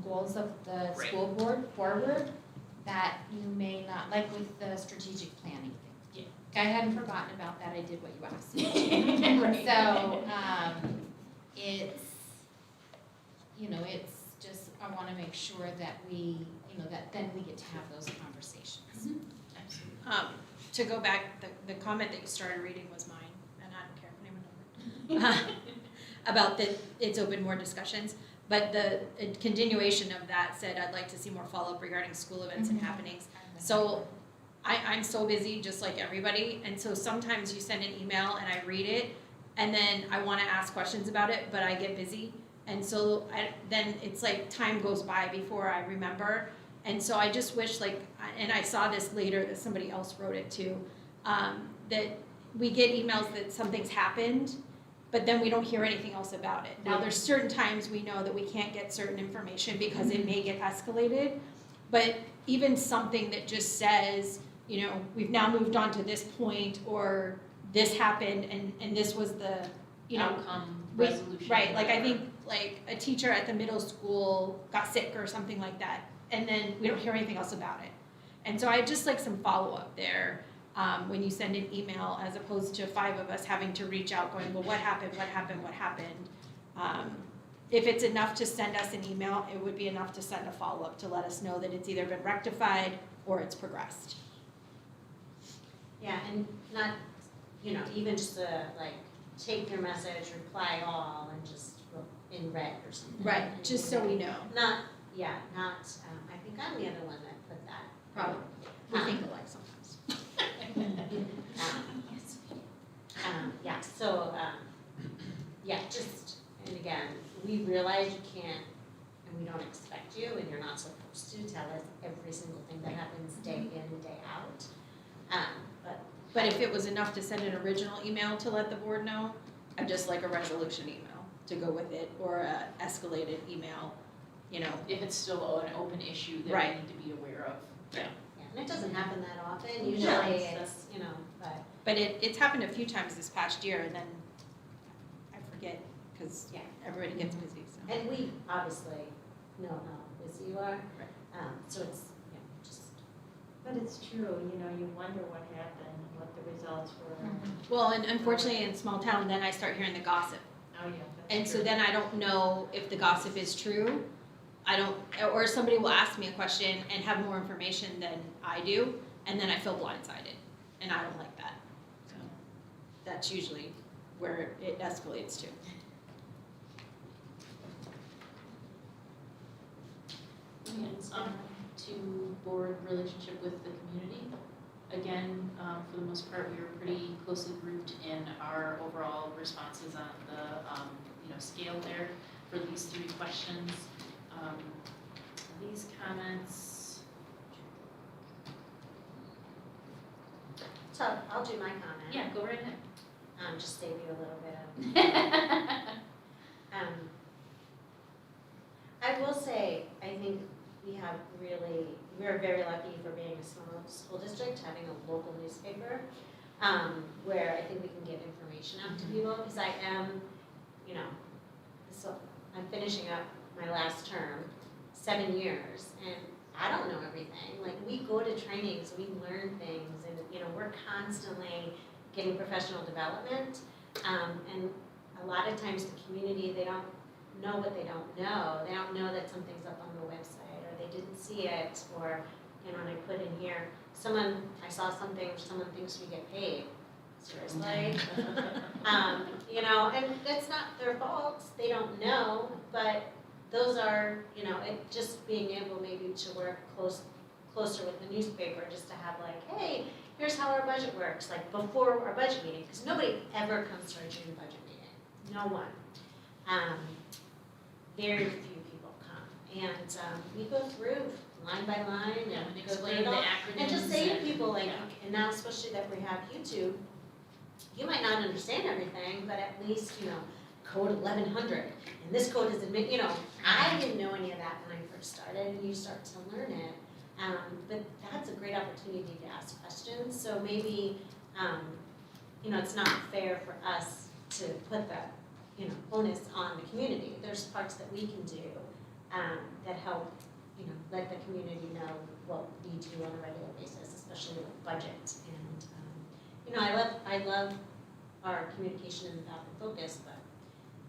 goals of the Right. school board forward that you may not, like with the strategic planning thing. I hadn't forgotten about that, I did what you asked me. Right. So, it's, it's just, I wanna make sure that we, that then we get to have those conversations. Absolutely. To go back, the comment that you started reading was mine, and I don't care if anyone knows. About that it's open more discussions, but the continuation of that said, I'd like to see more follow-up regarding school events and happenings. So I'm so busy, just like everybody, and so sometimes you send an email and I read it, and then I wanna ask questions about it, but I get busy. And so then it's like time goes by before I remember. And so I just wish, and I saw this later, that somebody else wrote it too, that we get emails that something's happened, but then we don't hear anything else about it. Now, there's certain times we know that we can't get certain information because it may get escalated, but even something that just says, we've now moved on to this point, or this happened and this was the, Outcome we- resolution. right, I think, a teacher at the middle school got sick or something like that, and then we don't hear anything else about it. And so I'd just like some follow-up there, when you send an email, as opposed to 5 of us having to reach out going, well, what happened? If it's enough to send us an email, it would be enough to send a follow-up to let us know that it's either been rectified or it's progressed. Yeah, and not, even just take your message, reply all, and just in red or something. Right, just so we know. Not, I think I'm the other one that put that. Probably. We think alike sometimes. And again, we realize you can't, and we don't expect you, and you're not supposed to tell us every single thing that happens day in and day out. But if it was enough to send an original email to let the board know, I'd just like a resolution email to go with it, or a escalated email, If it's still an open issue that Right. we need to be aware of. Yeah, and it doesn't happen that often, No. usually it's, but. But it's happened a few times this past year, and then I forget, because Yeah. everybody gets busy, so. And we obviously know how busy you are. Right. So it's, just. But it's true, you wonder what happened, what the results were. Well, and unfortunately, in small town, then I start hearing the gossip. Oh, yeah. And so then I don't know if the gossip is true. Or somebody will ask me a question and have more information than I do, and then I feel blindsided, and I don't like that. So that's usually where it escalates to. And to board relationship with the community. Again, for the most part, we were pretty closely grouped in our overall responses on the, scale there for these 3 questions. These comments. So I'll do my comment. Yeah, go right ahead. Just save you a little bit of. I will say, I think we're very lucky for being a small school district, having a local newspaper, where I think we can get information out to people, because I am, so I'm finishing up my last term, 7 years, and I don't know everything. We go to trainings, we learn things, and, we're constantly getting professional development, and a lot of times the community, they don't know what they don't know. They don't know that something's up on the website, or they didn't see it, or, and I put in here, I saw something, someone thinks we get paid. seriously. You know, and that's not their fault, they don't know, but those are, you know, it just being able maybe to work closer with the newspaper, just to have like, hey, here's how our budget works, like before our budget meeting, because nobody ever comes to our June budget meeting, no one. Very few people come, and we go through line by line, Yeah, and and go through explain it the all. acronyms. And just say to people like, yeah. and now especially that we have YouTube, you might not understand everything, but at least, you know, code 1100, and this code is you know, I didn't know any of that when I first started, and you start to learn it. But that's a great opportunity to ask questions, so maybe, you know, it's not fair for us to put that, you know, onus on the community. There's parts that we can do, that help, you know, let the community know what we do on a regular basis, especially with budget. And, you know, I love our communication in the Falcon Focus, but,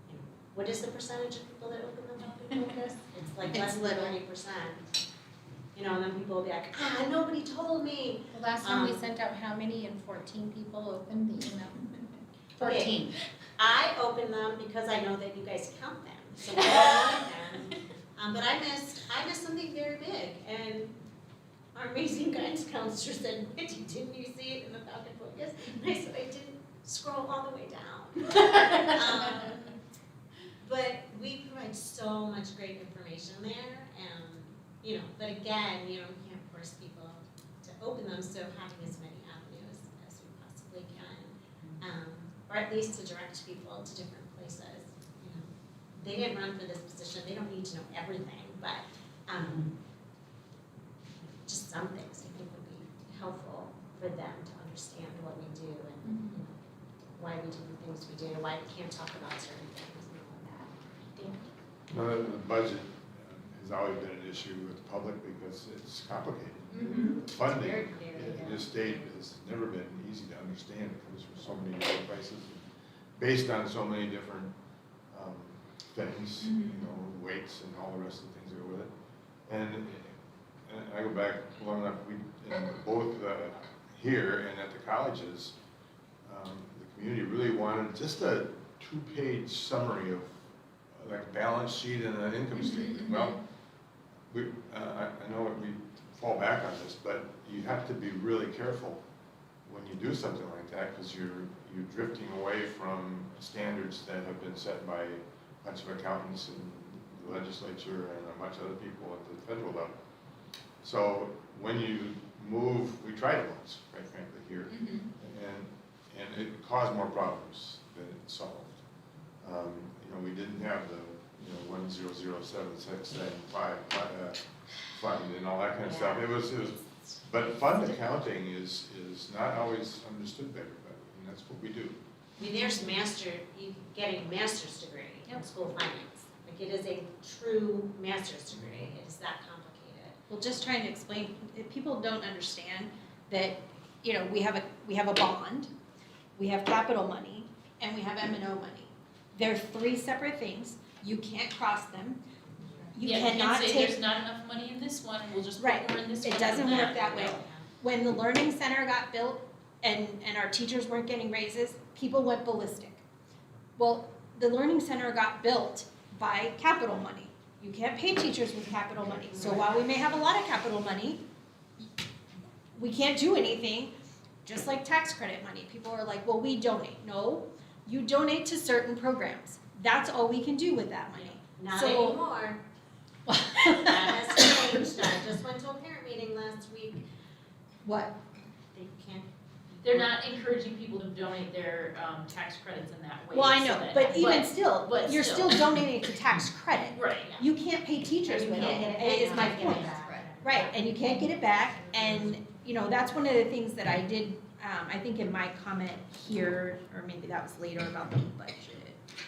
you know, what is the percentage of people that open the Falcon Focus? It's like less than 20%. You know, and then people will be like, nobody told me. The last time we sent out how many, and 14 people opened the email? 14. I open them because I know that you guys count them, so I don't want them. But I missed something very big, and our amazing guidance counselor said, Mitty, didn't you see it in the Falcon Focus? And I said, I didn't scroll all the way down. But we provide so much great information there, and, you know, but again, you know, we can't force people to open them, so having as many avenues as we possibly can. Or at least to direct people to different places, you know. They didn't run for this position, they don't need to know everything, but, just some things I think would be helpful for them to understand what we do and, you know, why we do the things we do, why we can't talk about certain things and all of that. The budget has always been an issue with the public because it's complicated. Funding in this state has never been easy to understand. It comes from so many different places, based on so many different things, you know, weights and all the rest of the things that go with it. And I go back long enough, both here and at the colleges, the community really wanted just a 2-page summary of like a balance sheet and an income statement. Well, I know we fall back on this, but you have to be really careful when you do something like that, because you're drifting away from standards that have been set by a bunch of accountants and the legislature and a bunch of other people at the federal level. So when you move, we tried it once, quite frankly, here, and it caused more problems than it solved. You know, we didn't have the 1007675 fund and all that kind of stuff. It was, but fund accounting is not always understood by everybody, and that's what we do. I mean, there's you getting a master's degree in school finance. Like, it is a true master's degree, it is that complicated. Well, just trying to explain, people don't understand that, you know, we have a bond, we have capital money, and we have M&O money. They're 3 separate things. You can't cross them. You cannot say take. there's not enough money in this one, we'll just put Right. more in this one. It doesn't than work that way. No. When the Learning Center got built and our teachers weren't getting raises, people went ballistic. Well, the Learning Center got built by capital money. You can't pay teachers with capital money. So while we may have a lot of capital money, we can't do anything, just like tax credit money. People are like, well, we donate. No, you donate to certain programs. That's all we can do with that money. Not So- anymore. That has changed. I just went to a parent meeting last week. What? They can't. They're not encouraging people to donate their tax credits in that way. Well, I so know, that- but even still, but you're still. still donating to tax credit. Right. You can't pay teachers with it, is my point. Right, and you can't get it back, and, you know, that's one of the things that I did, I think in my comment here, or maybe that was later about the budget.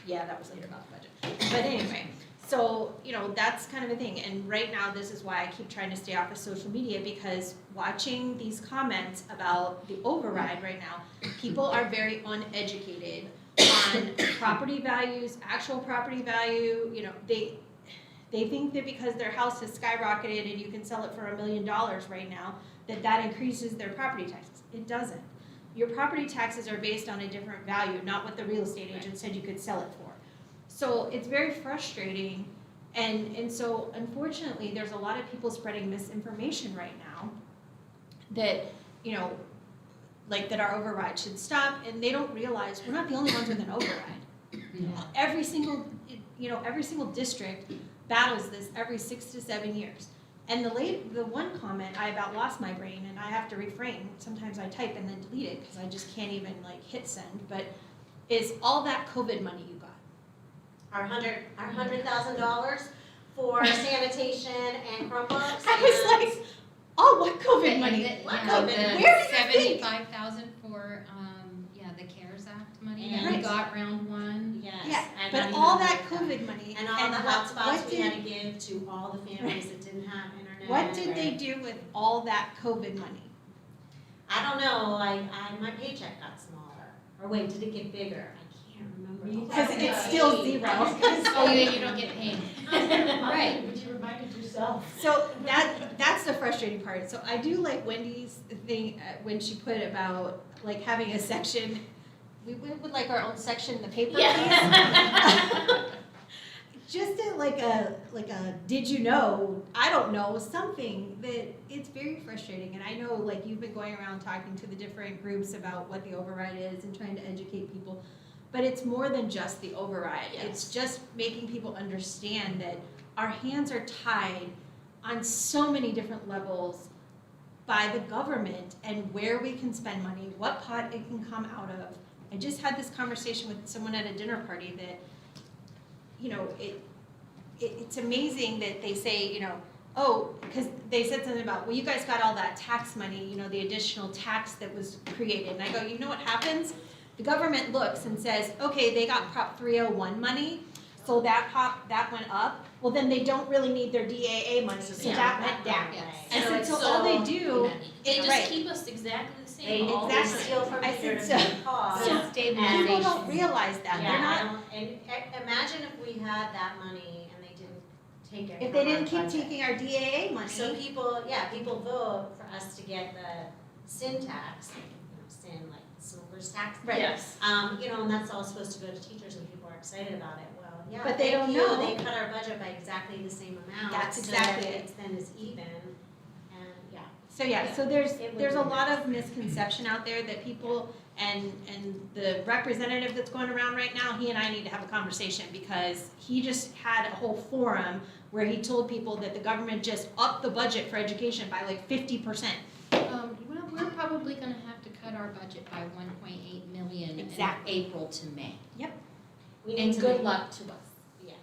Yeah, that was later about the budget. But anyway, so, you know, that's kind of a thing, and right now, this is why I keep trying to stay off of social media, because watching these comments about the override right now, people are very uneducated on property values, actual property value, you know, they think that because their house has skyrocketed and you can sell it for $1 million right now, that increases their property taxes. It doesn't. your property taxes are based on a different value, not what the real estate agent said you could sell it for. So it's very frustrating, and so unfortunately, there's a lot of people spreading misinformation right now that, you know, like that our override should stop, and they don't realize we're not the only ones with an override. Every single, you know, every single district battles this every 6 to 7 years. And the one comment, I about lost my brain, and I have to refrain. Sometimes I type and then delete it because I just can't even like hit send. But is all that COVID money you got? Our $100,000 for sanitation and Chromebooks. I was like, oh, what COVID money? What COVID? Where do you think? 75,000 for, the CARES Act money Yeah. that we Right. got round one. Yes. Yeah, and but not all even that like COVID money And all the what hotspots we did- had to give to all the families that didn't have internet. What did they do with all that COVID money? I don't know, my paycheck got smaller. Or wait, did it get bigger? I can't remember. Because it's still zero. Oh, you don't get paid. Right, but you reminded yourself. So that's the frustrating part. So I do like Wendy's thing when she put about like having a section. We would like our own section in the paper. Yeah. Just like a did you know? I don't know, something that it's very frustrating. And I know like you've been going around talking to the different groups about what the override is and trying to educate people. But it's more than just the override. Yes. It's just making people understand that our hands are tied on so many different levels by the government and where we can spend money, what pot it can come out of. I just had this conversation with someone at a dinner party that, you know, it's amazing that they say, you know, oh, because they said something about, well, you guys got all that tax money, you know, the additional tax that was created. And I go, you know what happens? The government looks and says, okay, they got Prop 301 money, so that went up. Well, then they don't really need their DAA money, so Yeah. that went down. Yes. I said, so So- all they do, They just Right. keep us exactly the They same all the Exactly. time. steal from I here to said so. make costs. So people don't realize that. Yeah, They're I not, don't, and imagine if we had that money and they didn't take it if from they our didn't keep budget. taking our DAA money. So people vote for us to get the sin tax, sin like smoker's tax. Right. Yes. And that's all supposed to go to teachers and people are excited about it. Well, yeah, But they thank don't you. know. They cut our budget by exactly the same amount. That's so exactly that it. it's then is even, and yeah. So yeah, Yeah. so there's It would a be lot nice. of misconception out there that people and the representative that's going around right now, he and I need to have a conversation because he just had a whole forum where he told people that the government just upped the budget for education by like 50%. Well, we're probably gonna have to cut our budget by 1.8 million in Exactly. April to May. We need And to good make- luck to us. Yeah,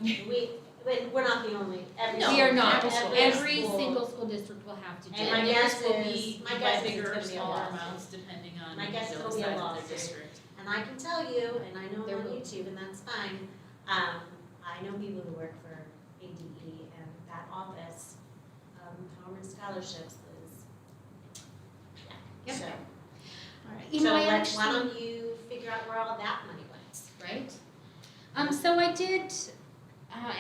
we're not the only, every. We are not. Every Every school. single school district will have to do And it. my And guess theirs will is- be my by guess is bigger or it's gonna be a smaller lawsuit. amounts depending on My guess the it'll be a size of their lawsuit. district. And I can tell you, and I know There I'm on will. YouTube, and that's fine, I know people who work for ADE, and that office, Empowerment Scholarships is, Yep. so. You know, I why actually- don't you figure out where all that money went? Right? So I did,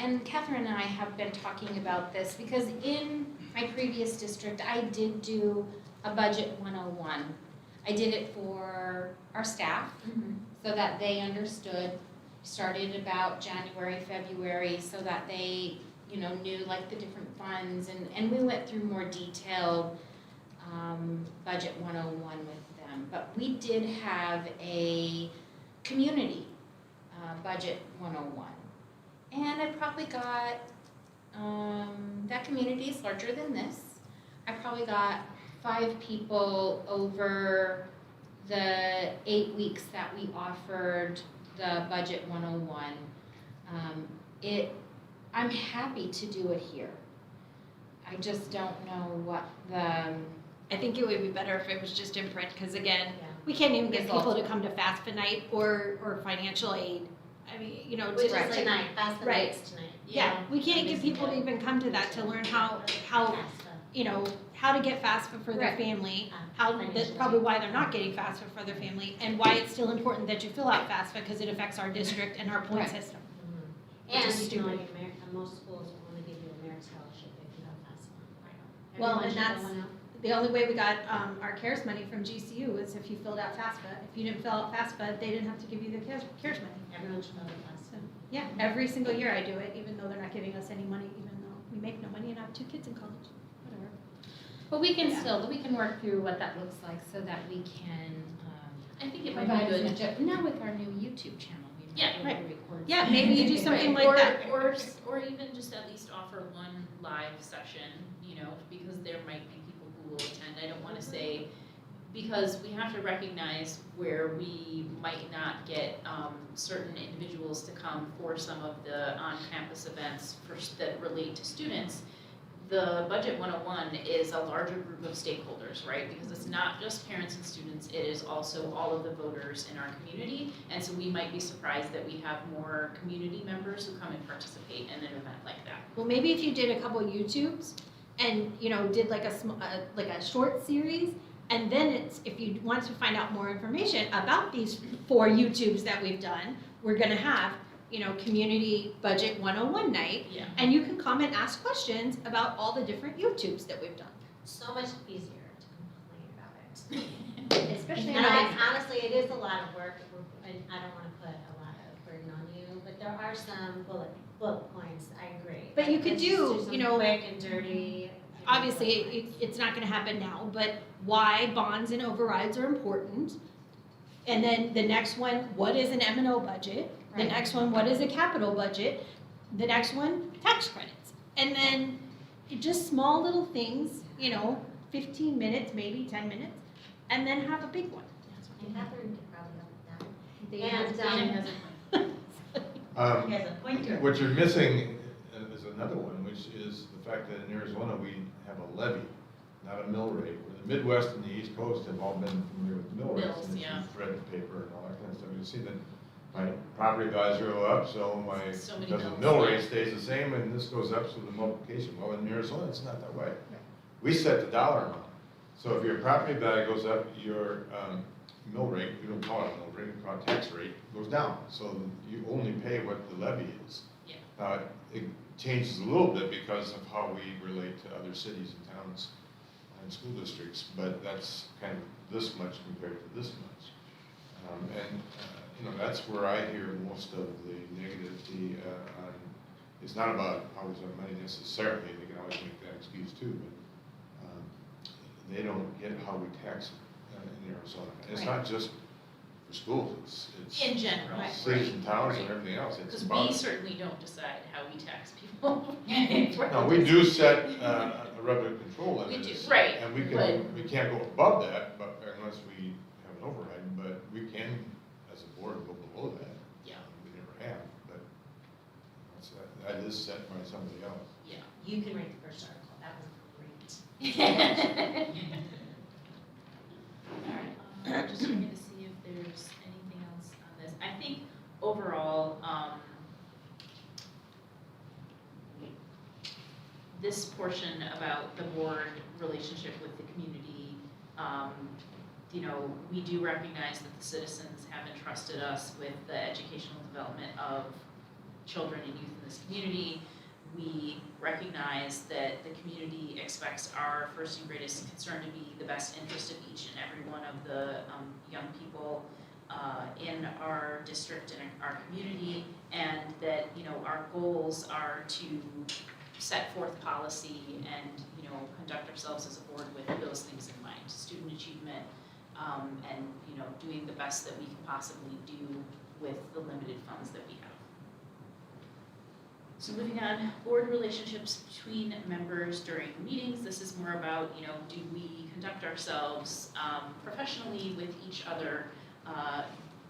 and Catherine and I have been talking about this because in my previous district, I did do a budget 101. I did it for our staff so that they understood, started about January, February, so that they, knew like the different funds and we went through more detailed budget 101 with them. But we did have a community budget 101. And I probably got, that community is larger than this. I probably got 5 people over the 8 weeks that we offered the budget 101. I'm happy to do it here. I just don't know what the, I think it would be better if it was just in print, because again, Yeah. we can't even get Results. people to come to FAFSA night or financial aid. I mean, Which is just like, tonight, fast Right. nights tonight. yeah, we can't get people to even come to that to learn how how to get FAFSA for their Right. family, Financial that's aid. probably why they're not getting FAFSA for their family, and why it's still important that you fill out FAFSA because it affects our district and our point Right. system. And, Which is stupid. most schools will only give you a merit scholarship if you have FAFSA. Well, and Everyone should that's- go one out. the only way we got our CARES money from GCU was if you filled out FAFSA. If you didn't fill out FAFSA, they didn't have to give you the CARES money. Everyone should know that. So, yeah, every single year I do it, even though they're not giving us any money, even though we make no money and I have 2 kids in college. Whatever. But we can still, we can work through what that looks like so that we can, I think it might provide be good. now with our new YouTube channel, we might Yeah, be able to record. Yeah, maybe you do something like Or- that. Or even just at least offer one live session, you know, because there might be people who will attend. I don't wanna say, because we have to recognize where we might not get certain individuals to come for some of the on-campus events that relate to students. The Budget 101 is a larger group of stakeholders, right? Because it's not just parents and students, it is also all of the voters in our community. And so we might be surprised that we have more community members who come and participate in an event like that. Well, maybe if you did a couple YouTubes and, you know, did like a short series, and then if you want to find out more information about these 4 YouTubes that we've done, we're gonna have, you know, Community Budget 101 night, Yeah. and you can come and ask questions about all the different YouTubes that we've done. So much easier to complain about it. Especially And honestly, it is a lot of work, and I don't wanna put a lot of burden on you, but there are some bullet points, I agree. But you could Let's do, just you some know, quick and dirty. Obviously, it's not gonna happen now, but why bonds and overrides are important. And then the next one, what is an M&O budget? The Right. next one, what is a capital budget? The next one, tax credits. And then just small little things, you know, 15 minutes, maybe 10 minutes, and then have a big one. And Catherine could probably help with They And, have- Dana has a point. that. He has a pointer. What you're missing is another one, which is the fact that in Arizona, we have a levy, not a mill rate. Where the Midwest and the East Coast have all been familiar with mill rates. Mills, And if yeah. you've read the paper and all that kind of stuff, you'll see that my property values go up, so my, So many because the mills, mill yeah. rate stays the same, and this goes up, so the multiplication. Well, in Arizona, it's not that way. We set the dollar amount. So if your property value goes up, your mill rate, we don't call it a mill rate, we call it tax rate, goes down. So you only pay what the levy is. Yeah. It changes a little bit because of how we relate to other cities and towns and school districts, but that's kind of this much compared to this much. You know, that's where I hear most of the negativity on, it's not about always our money necessarily, they can always make that excuse too, but they don't get how we tax in Arizona. And it's not just for schools, it's In general, right. cities and towns and Right. everything else. It's Because about, we certainly don't decide how we tax people. no, we do set a revenue control We limit. do, right, And we but- we can't go above that, but unless we have an override, but we can, as a board, go below that. Yeah. We never have, but that is set by somebody else. Yeah. You can write the first article, that was great. All right, just looking to see if there's anything else on this. I think overall, this portion about the board relationship with the community, you know, we do recognize that the citizens have entrusted us with the educational development of children and youth in this community. We recognize that the community expects our first and greatest concern to be the best interest of each and every one of the young people in our district and our community, and that, you know, our goals are to set forth policy and, you know, conduct ourselves as a board with those things in mind, student achievement, and, you know, doing the best that we can possibly do with the limited funds that we have. So moving on, board relationships between members during meetings. This is more about, you know, do we conduct ourselves professionally with each other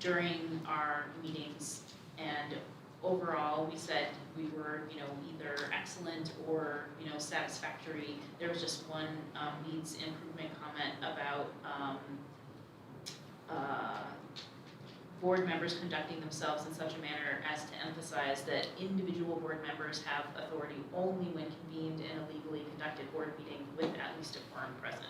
during our meetings? And overall, we said we were, you know, either excellent or, you know, satisfactory. There was just one needs improvement comment about board members conducting themselves in such a manner as to emphasize that individual board members have authority only when convened in a legally conducted board meeting with at least a quorum present.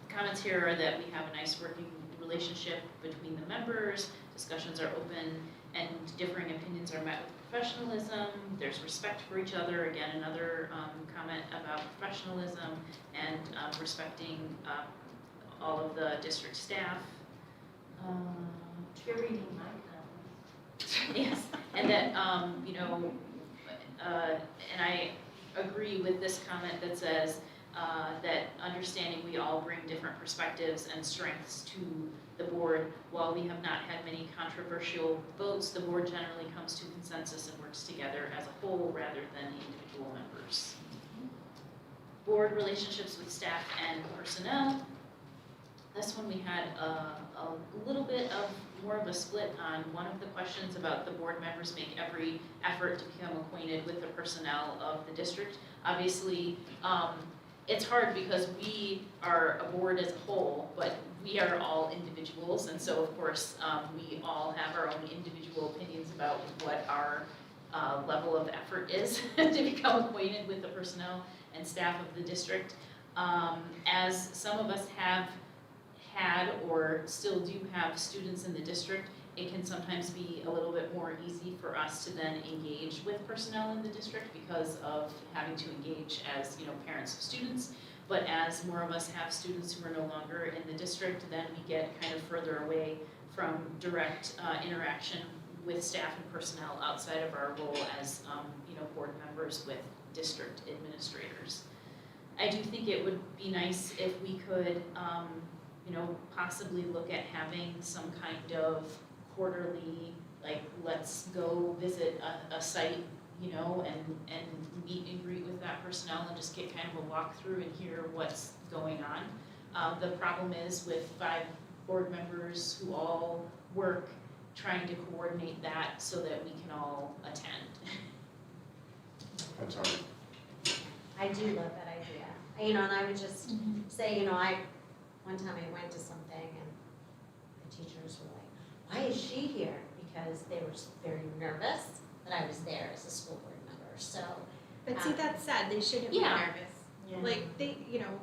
Comments here are that we have a nice working relationship between the members, discussions are open, and differing opinions are met with professionalism. There's respect for each other. Again, another comment about professionalism. professionalism and respecting all of the district staff. You're reading my comments. Yes, and that, you know, and I agree with this comment that says that understanding we all bring different perspectives and strengths to the board. While we have not had many controversial votes, the board generally comes to consensus and works together as a whole rather than individual members. Board relationships with staff and personnel. This one we had a little bit of more of a split on one of the questions about the board members make every effort to become acquainted with the personnel of the district. Obviously, it's hard because we are a board as a whole, but we are all individuals, and so of course, we all have our own individual opinions about what our level of effort is to become acquainted with the personnel and staff of the district. As some of us have had or still do have students in the district, it can sometimes be a little bit more easy for us to then engage with personnel in the district because of having to engage as, you know, parents of students. But as more of us have students who are no longer in the district, then we get kind of further away from direct interaction with staff and personnel outside of our role as, you know, board members with district administrators. I do think it would be nice if we could, you know, possibly look at having some kind of quarterly, like, let's go visit a site, you know, and meet and greet with that personnel and just get kind of a walkthrough and hear what's going on. The problem is with 5 board members who all work, trying to coordinate that so that we can all attend. That's hard. I do love that idea. You know, and I would just say, you know, one time I went to something and the teachers were like, why is she here? Because they were very nervous that I was there as a school board member, so. But see, that's sad, they shouldn't be Yeah. nervous. Yeah. Like, they, you know,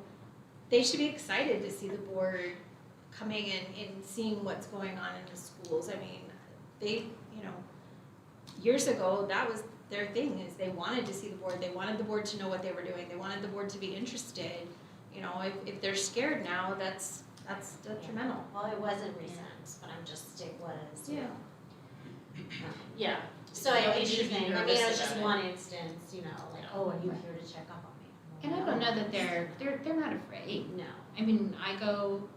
they should be excited to see the board coming in and seeing what's going on in the schools. I mean, they, you know, years ago, that was their thing, is they wanted to see the board, they wanted the board to know what they were doing, they wanted the board to be interested. You know, if they're scared now, that's detrimental. Well, it wasn't recent, but it was, you Yeah. know. Yeah. So I Nobody do should be think, I mean, nervous it was just about it. one instance, you know, like, oh, are you here to check up on me? And I don't know that they're not afraid. No. I mean, I go,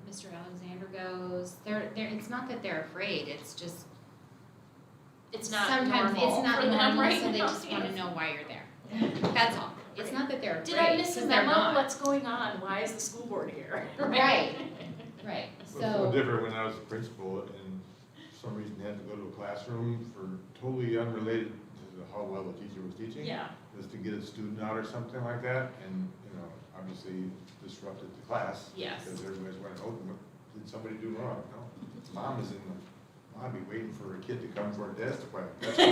Mr. Alexander goes, it's not that they're afraid, it's just It's not sometimes normal it's not for them normal, right so they now, just wanna yes. know why you're there. That's all. It's not that they're afraid, Did I miss a 'cause they're memo? not. What's going on? Why is the school board here? Right. Right, It was no so, different when I was a principal and for some reason had to go to a classroom for totally unrelated to how well the teacher was teaching. Yeah, Just to get a student out or something like that, and, you know, obviously disrupted the class. Yes. Because everybody's wondering, oh, did somebody do wrong? No, mom is in the lobby waiting for a kid to come for a test appointment. That's why I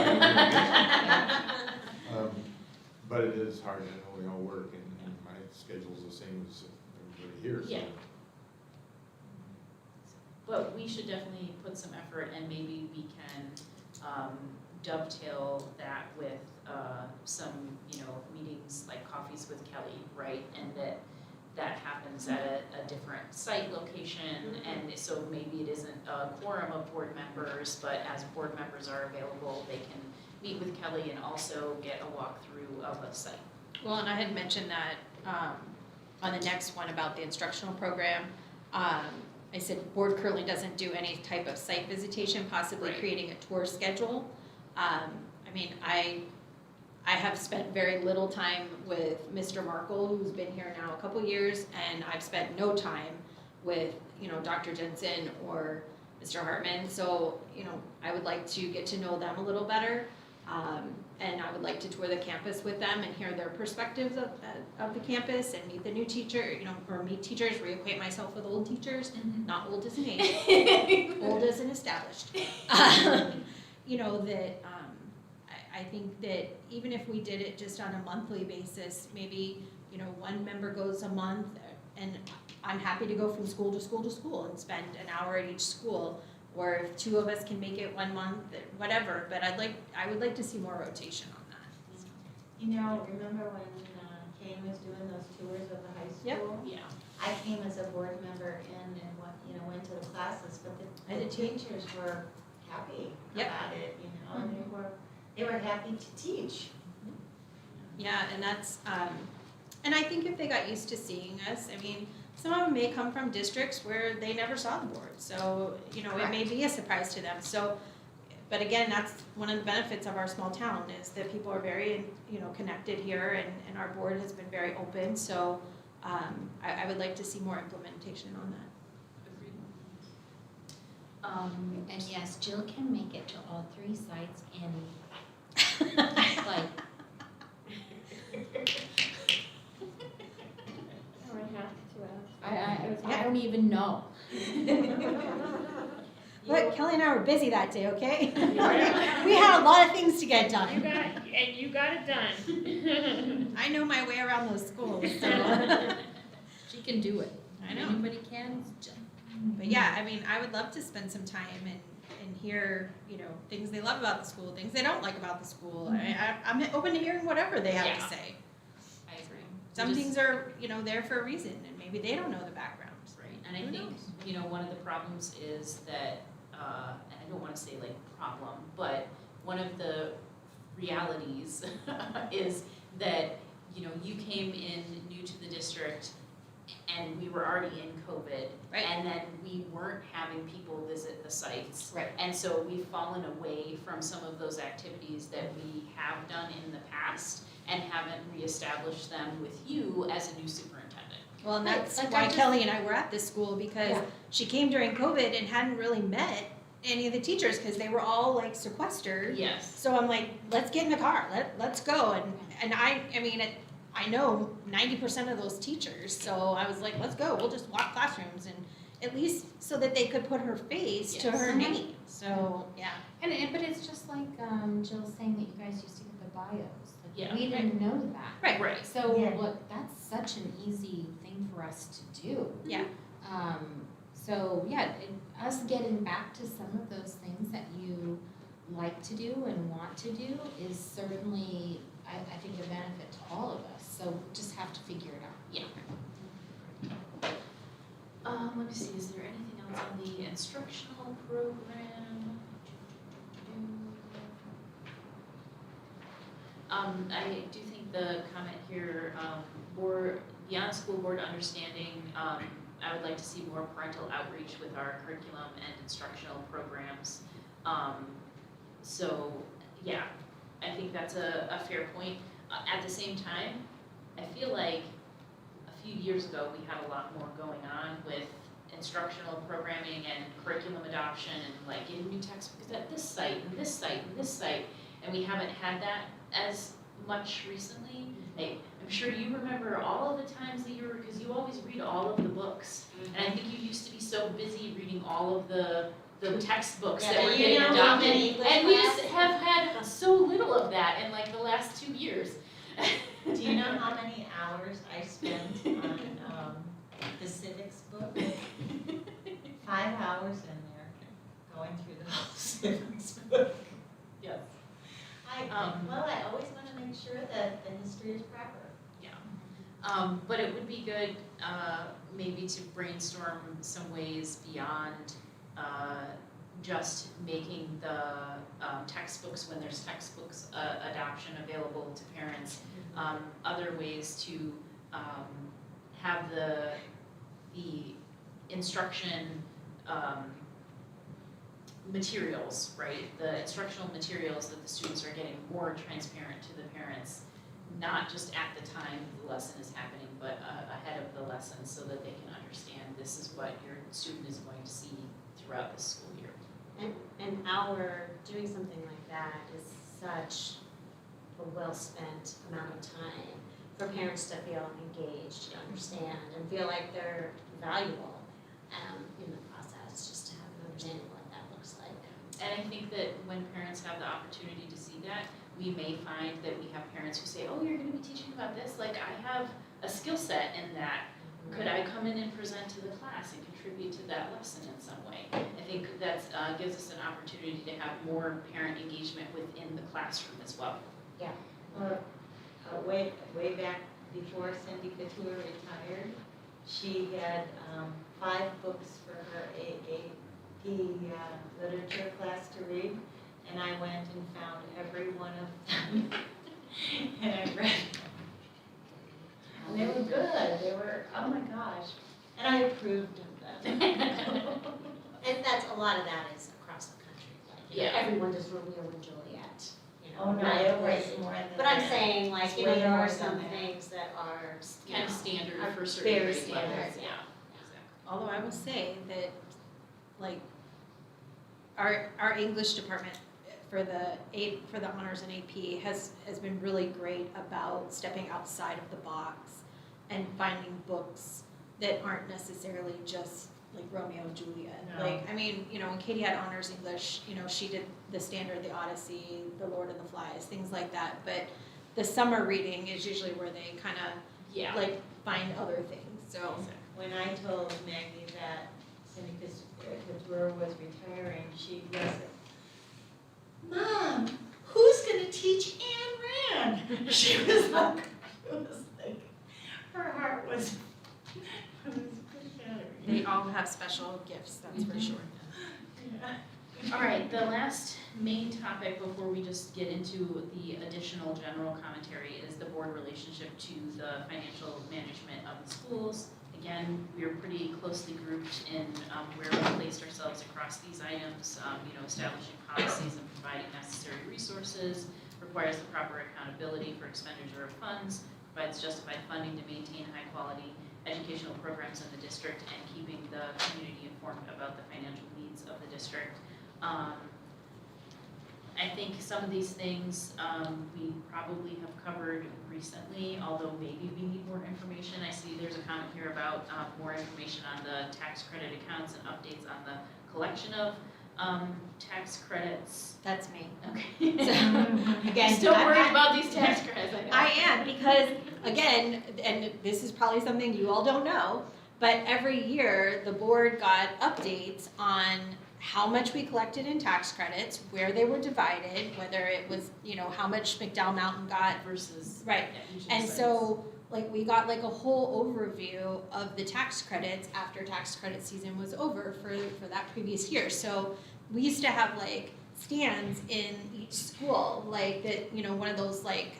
didn't get but it is hard to know we all work, and my schedule's the same as everybody here, so. Yeah. but we should definitely put some effort and maybe we can dovetail that with some, you know, meetings like coffees with Kelly, right? And that happens at a different site location, and so maybe it isn't a quorum of board members, but as board members are available, they can meet with Kelly and also get a walkthrough of a site. Well, and I had mentioned that on the next one about the instructional program. I said board currently doesn't do any type of site visitation, possibly Right. creating a tour schedule. I mean, I have spent very little time with Mr. Markle, who's been here now a couple years, and I've spent no time with, you know, Dr. Jensen or Mr. Hartman. So, you know, I would like to get to know them a little better. And I would like to tour the campus with them and hear their perspectives of the campus and meet the new teacher, you know, or meet teachers, reacquaint myself with old teachers, not old as an age, old as an established. You know, that, I think that even if we did it just on a monthly basis, maybe, you know, one member goes a month, and I'm happy to go from school to school to school and spend an hour at each school. Or if 2 of us can make it 1 month, whatever, but I would like to see more rotation on that. You know, remember when Kane was doing those tours of the high Yep. school? Yeah. I came as a board member in and went to the classes, but I the did too. teachers were happy Yep. about it, they were happy to teach. Yeah, and that's, and I think if they got used to seeing us, I mean, some of them may come from districts where they never saw the board, so, it may be a surprise to them, so, but again, that's one of the benefits of our small town, is that people are very, connected here, and our board has been very open, so, I would like to see more implementation on that. Agreed. And yes, Jill can make it to all 3 sites in like I don't even know. But Kelly and I were busy that day, okay? We had a lot of things to get done. You got it done. I know my way around those schools, so. She can do it. I know. Anybody can, Jill. But yeah, I mean, I would love to spend some time and hear, things they love about the school, things they don't like about the school. I'm open to hearing whatever they have Yeah. to say. I agree. Some things are, there for a reason, and maybe they don't know the background. Right, and I Who think, knows? one of the problems is that, and I don't wanna say like problem, but one of the realities is that, you came in new to the district and we were already in COVID. Right. And then we weren't having people visit the sites. Right. And so we've fallen away from some of those activities that we have done in the past and haven't reestablished them with you as a new superintendent. Well, and Right, that's like why I just- Kelly and I were at this school, because Yeah. she came during COVID and hadn't really met any of the teachers, because they were all like sequestered. Yes. So I'm like, let's get in the car, let's go, and I mean, I know 90% of those teachers, so I was like, let's go, we'll just walk classrooms, and at least so that they could put her face to Yes. her name, so, yeah. But it's just like Jill saying that you guys used to get the bios. Like, Yeah. we didn't know that. Right. Right. So Yeah. look, that's such an easy thing for us to do. Yeah. So yeah, us getting back to some of those things that you like to do and want to do is certainly, I think, a benefit to all of us. So we just have to figure it out. Let me see, is there anything else on the instructional program? I do think the comment here, beyond school board understanding, I would like to see more parental outreach with our curriculum and instructional programs. So, yeah, I think that's a fair point. At the same time, I feel like a few years ago, we had a lot more going on with instructional programming and curriculum adoption and like getting new textbooks at this site and this site and this site. And we haven't had that as much recently. I'm sure you remember all of the times that because you always read all of the books. And I think you used to be so busy reading all of the textbooks Yeah, that but were you getting know how adopted. many English And we classes- just have had so little of that in like the last 2 years. Do you know how many hours I spent on the civics book? 5 hours in there, going through the whole civics book. Yes. I always want to make sure that the history is proper. But it would be good, maybe to brainstorm some ways beyond, just making the, textbooks, when there's textbooks, adoption available to parents. Other ways to, have the instruction, materials, right? The instructional materials that the students are getting more transparent to the parents, not just at the time the lesson is happening, but ahead of the lesson, so that they can understand this is what your student is going to see throughout the school year. And our doing something like that is such a well-spent amount of time for parents to feel engaged, to understand, and feel like they're valuable in the process, just to have an understanding of what that looks like. And I think that when parents have the opportunity to see that, we may find that we have parents who say, oh, you're gonna be teaching about this, like I have a skill set in that. Could I come in and present to the class and contribute to that lesson in some way? I think that gives us an opportunity to have more parent engagement within the classroom as well. way back before Cindy Couture retired, she had 5 books for her AP literature class to read, and I went and found every one of them, and I read them. And they were good, they were, oh my gosh, and I approved of them. And that's, a lot of that is across the country, like, you know, Yeah. everyone does Romeo and Juliet, you know. Oh, no, not it was everybody. more than But I'm that. saying, like, you know, Way there more are than some that. things that are, you Kind of know, standard are for certain very grade standard, levels, yeah. exactly. Although I will say that, like, our English department for the honors and AP has been really great about stepping outside of the box and finding books that aren't necessarily just like Romeo and Juliet. No. Like, I mean, you know, when Katie had honors English, you know, she did the standard, the Odyssey, the Lord of the Flies, things like that. But the summer reading is usually where they kind of Yeah. like find other things. So When I told Maggie that Cindy Couture was retiring, she was, Mom, who's gonna teach Anne Rand? She was like, her heart was pretty out of they all have special gifts, that's for sure. All right, the last main topic before we just get into the additional general commentary is the board relationship to the financial management of the schools. Again, we are pretty closely grouped in where we placed ourselves across these items, you know, establishing policies and providing necessary resources, requires the proper accountability for expenditure of funds, provides justified funding to maintain high-quality educational programs in the district, and keeping the community informed about the financial needs of the district. I think some of these things we probably have covered recently, although maybe we need more information. I see there's a comment here about more information on the tax credit accounts and updates on the collection of tax credits. That's me. Okay. So, again, Still I- worried about these tax credits, I know. I am, because again, and this is probably something you all don't know, but every year the board got updates on how much we collected in tax credits, where they were divided, whether it was, you know, how much McDowell Mountain got. Versus. Right. yeah, usually And says- so, like, we got like a whole overview of the tax credits after tax credit season was over for that previous year. So we used to have like stands in each school, like that, you know, one of those like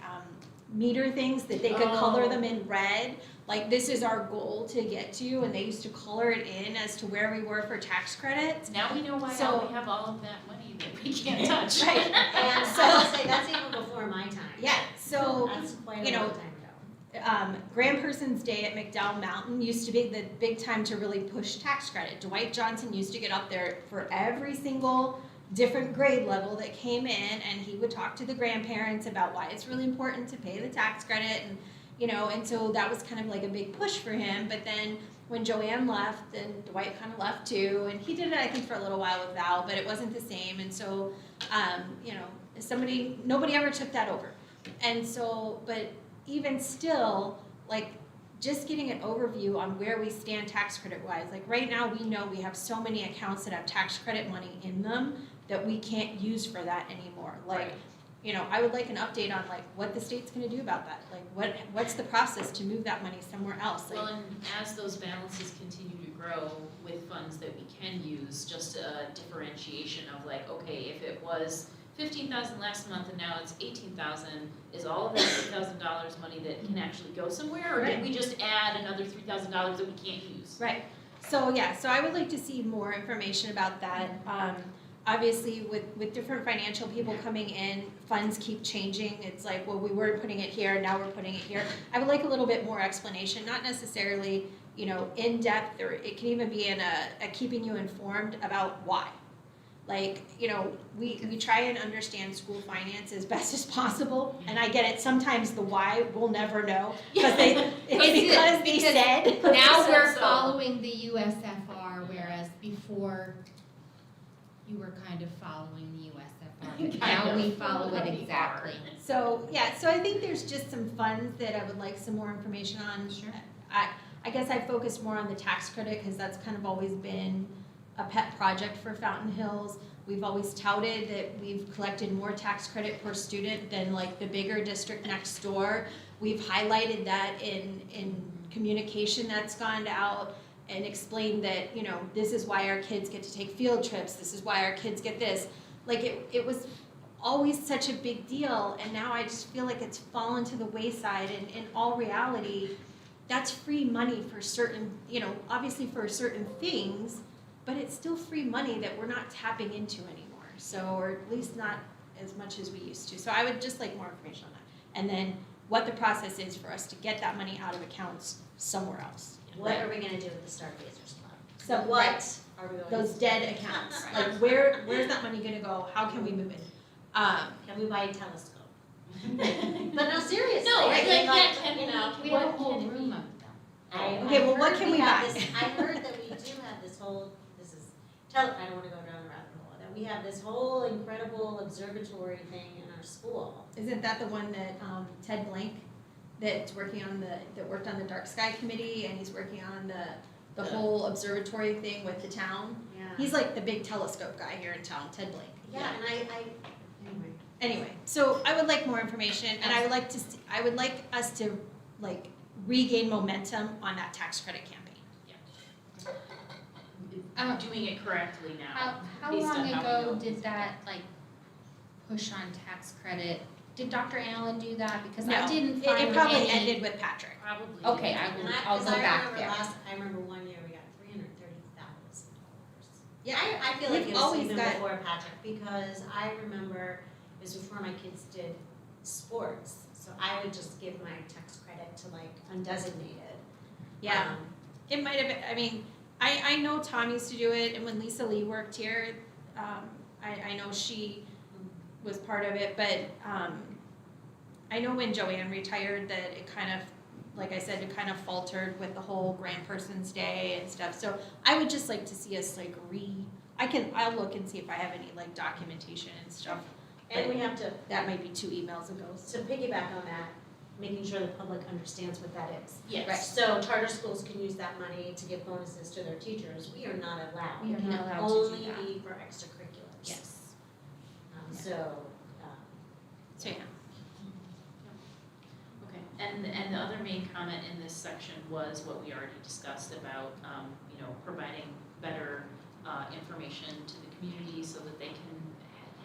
meter things that they could color Oh. them in red. Like, this is our goal to get to, and they used to color it in as to where we were for tax credits. Now we know why So- we have all of that money that we can't touch. Right. And So- I will say, that's even before my time. Yeah, so That's quite you a long know, time ago. Grand Person's Day at McDowell Mountain used to be the big time to really push tax credit. Dwight Johnson used to get up there for every single different grade level that came in, and he would talk to the grandparents about why it's really important to pay the tax credit, and you know, and so that was kind of like a big push for him. But then when Joanne left, then Dwight kind of left too, and he did it, I think, for a little while with Val, but it wasn't the same. And so, you know, nobody ever took that over. And so, but even still, like, just getting an overview on where we stand tax credit wise. Like, right now, we know we have so many accounts that have tax credit money in them that we can't use for that anymore. Like, Right. you know, I would like an update on like what the state's gonna do about that. Like, what's the process to move that money somewhere else? Like, Well, and as those balances continue to grow with funds that we can use, just a differentiation of like, okay, if it was 15,000 last month and now it's 18,000, is all of that $3,000 money that can actually go somewhere, or Right. did we just add another $3,000 that we can't use? right. So yeah, so I would like to see more information about that. Obviously, with different financial people coming in, funds keep changing. It's like, well, we were putting it here, now we're putting it here. I would like a little bit more explanation, not necessarily, you know, in depth, or it can even be in a keeping you informed about why. Like, you know, we try and understand school finance as best as possible, and I get it, sometimes the why we'll never know, because because they said. Now we're So- following the USFR, whereas before you were kind of following the USFR, but Kind now of. we follow it We exactly. So, yeah, so I think there's just some funds that I would like some more information on. Sure. I guess I focus more on the tax credit, because that's kind of always been a pet project for Fountain Hills. We've always touted that we've collected more tax credit per student than like the bigger district next door. We've highlighted that in communication that's gone out and explained that, you know, this is why our kids get to take field trips, this is why our kids get this. Like it was always such a big deal, and now I just feel like it's fallen to the wayside, and in all reality, that's free money for certain, you know, obviously for certain things, but it's still free money that we're not tapping into anymore, so, or at least not as much as we used to. So I would just like more information on that. And then what the process is for us to get that money out of accounts somewhere else. What are we gonna do with the Stargazers Club? So What are we going to do? those dead accounts, Right. like where's that money gonna go? How can we move it? Can we buy a telescope? But no, seriously. No, I like, mean, yeah, can you know, We have a What whole can room we- of them. Okay, well, what heard can we have buy? this- I heard that we do have this whole, I don't wanna go down the rabbit hole, that we have this whole incredible observatory thing in our school. Isn't that the one that Ted Blank, that's working on that worked on the dark sky committee, and he's working on the whole observatory thing with the town? Yeah. He's like the big telescope guy here in town, Ted Blank. Yeah, and anyway. Anyway, so I would like more information, and I would like to I would like us to like regain momentum on that tax credit campaign. Doing it correctly now. How based on long how we ago know. did that like push on tax credit? Did Dr. Allen do that? Because No, I didn't it find probably any. ended with Patrick. Probably. Okay, And I'll cause go back remember there. I remember one year we got $330,000. Yeah, I feel like we've it was always even got- before Patrick, because I remember it was before my kids did sports, so I would just give my tax credit to like undesignated. Yeah. Um, It might have been, I mean, I know Tom used to do it, and when Lisa Lee worked here, I know she was part of it, but I know when Joanne retired that it kind of, like I said, it kind of faltered with the whole Grand Person's Day and stuff, so I would just like to see us like I'll look and see if I have any like documentation and stuff. And we have to That might be 2 emails ago. So. piggyback on that, making sure the public understands what that is. Yes. So charter schools can use that money to give bonuses to their teachers, we are not allowed. We are It not can allowed to do only that. be for extracurriculars. Yes. Yeah. So, So yeah. Okay, and the other main comment in this section was what we already discussed about, providing better information to the community so that they can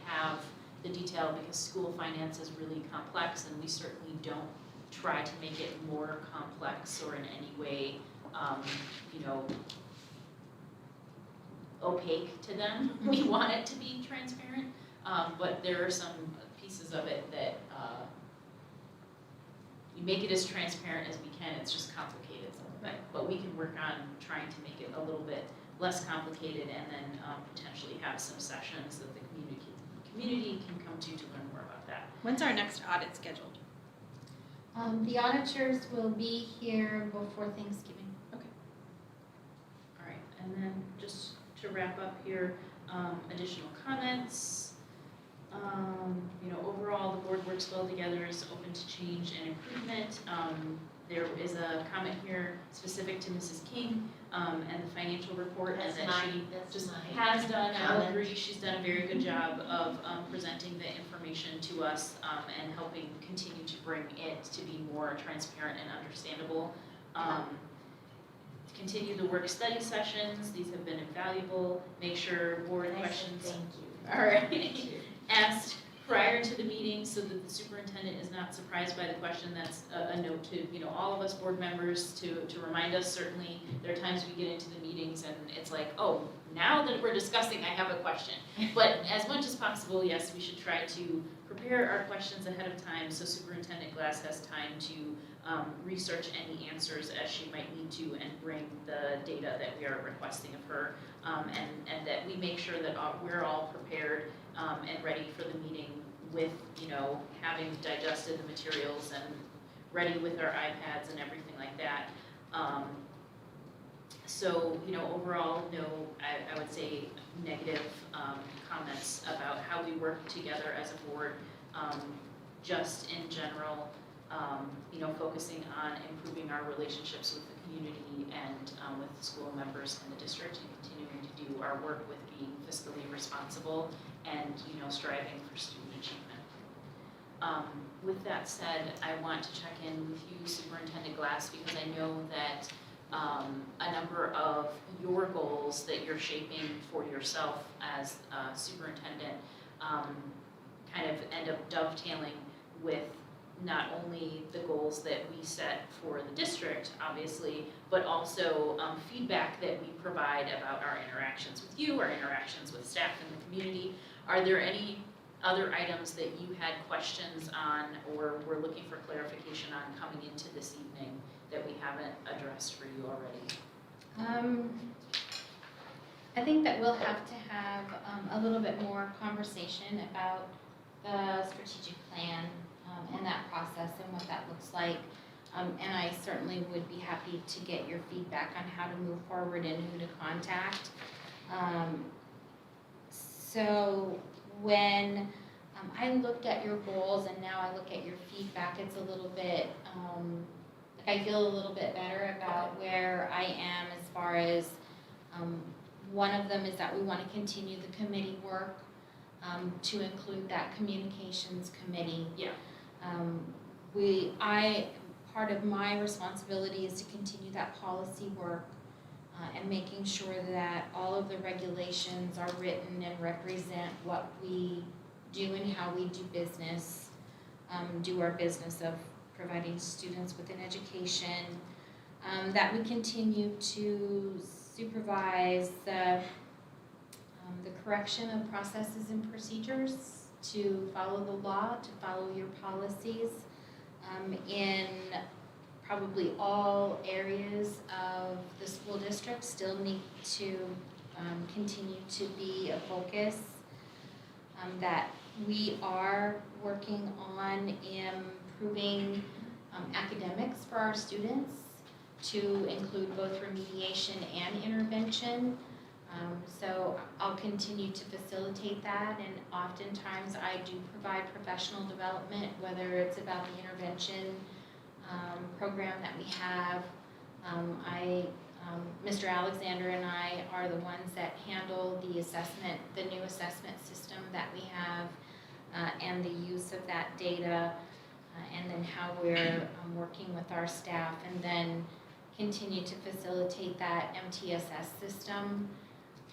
have the detail, because school finance is really complex, and we certainly don't try to make it more complex or in any way, opaque to them. We want it to be transparent, but there are some pieces of it that we make it as transparent as we can. It's just complicated some of it, but we can work on trying to make it a little bit less complicated, and then potentially have some sessions that the community can come to learn more about that. When's our next audit scheduled? The auditors will be here before Thanksgiving. All right, and then just to wrap up here, additional comments. Overall, the board works well together, is open to change and improvement. There is a comment here specific to Mrs. King, and the financial report, and that she just has done, I will agree, she's done a very good job of presenting the information to us, and helping continue to bring it to be more transparent and understandable. Continue the work study sessions, these have been invaluable. Make sure board questions. thank you. All right, asked prior to the meeting so that the superintendent is not surprised by the question. That's a note to, all of us board members to remind us. Certainly, there are times we get into the meetings and it's like, oh, now that we're discussing, I have a question. But as much as possible, yes, we should try to prepare our questions ahead of time so Superintendent Glass has time to research any answers as she might need to and bring the data that we are requesting of her, and that we make sure that we're all prepared and ready for the meeting with, having digested the materials and ready with our iPads and everything like that. So, overall, no, I would say negative comments about how we work together as a board. Just in general, focusing on improving our relationships with the community and with school members in the district, and continuing to do our work with being fiscally responsible and, striving for student achievement. With that said, I want to check in with you, Superintendent Glass, because I know that a number of your goals that you're shaping for yourself as superintendent kind of end up dovetailing with not only the goals that we set for the district, obviously, but also feedback that we provide about our interactions with you, our interactions with staff in the community. Are there any other items that you had questions on or were looking for clarification on coming into this evening that we haven't addressed for you already? I think that we'll have to have a little bit more conversation about the strategic plan and that process and what that looks like. And I certainly would be happy to get your feedback on how to move forward and who to contact. So when I looked at your goals and now I look at your feedback, it's a little bit, I feel a little bit better about where I am as far as, one of them is that we want to continue the committee work to include that communications committee. Yeah. Part of my responsibility is to continue that policy work and making sure that all of the regulations are written and represent what we do and how we do business, do our business of providing students with an education, that we continue to supervise the correction of processes and procedures, to follow the law, to follow your policies in probably all areas of the school district still need to continue to be a focus, that we are working on improving academics for our students to include both remediation and intervention. So I'll continue to facilitate that, and oftentimes I do provide professional development, whether it's about the intervention program that we have. Mr. Alexander and I are the ones that handle the assessment, the new assessment system that we have, and the use of that data, and then how we're working with our staff, and then continue to facilitate that MTSS system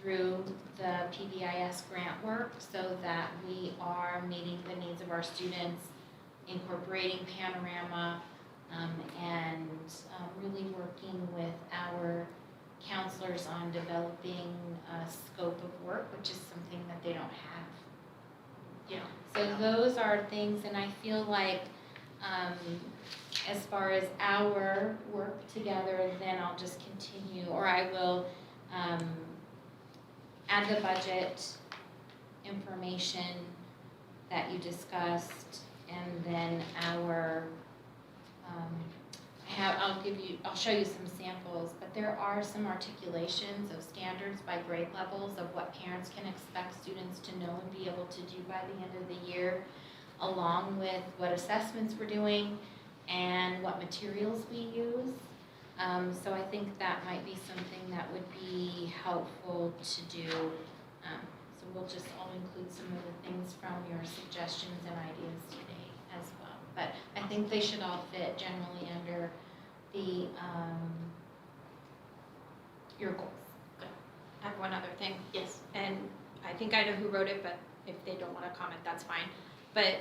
through the PBIS grant work so that we are meeting the needs of our students, incorporating Panorama, and really working with our counselors on developing a scope of work, which is something that they don't have. Yeah. So those are things, and I feel like as far as our work together, then I'll just continue, or I will add the budget information that you discussed, and then I'll show you some samples, but there are some articulations of standards by grade levels of what parents can expect students to know and be able to do by the end of the year, along with what assessments we're doing and what materials we use. So I think that might be something that would be helpful to do. So I'll include some of the things from your suggestions and ideas today as well. But I think they should all fit generally under the, your goals. I have one other thing, Yes. and I think I know who wrote it, but if they don't want to comment, that's fine. But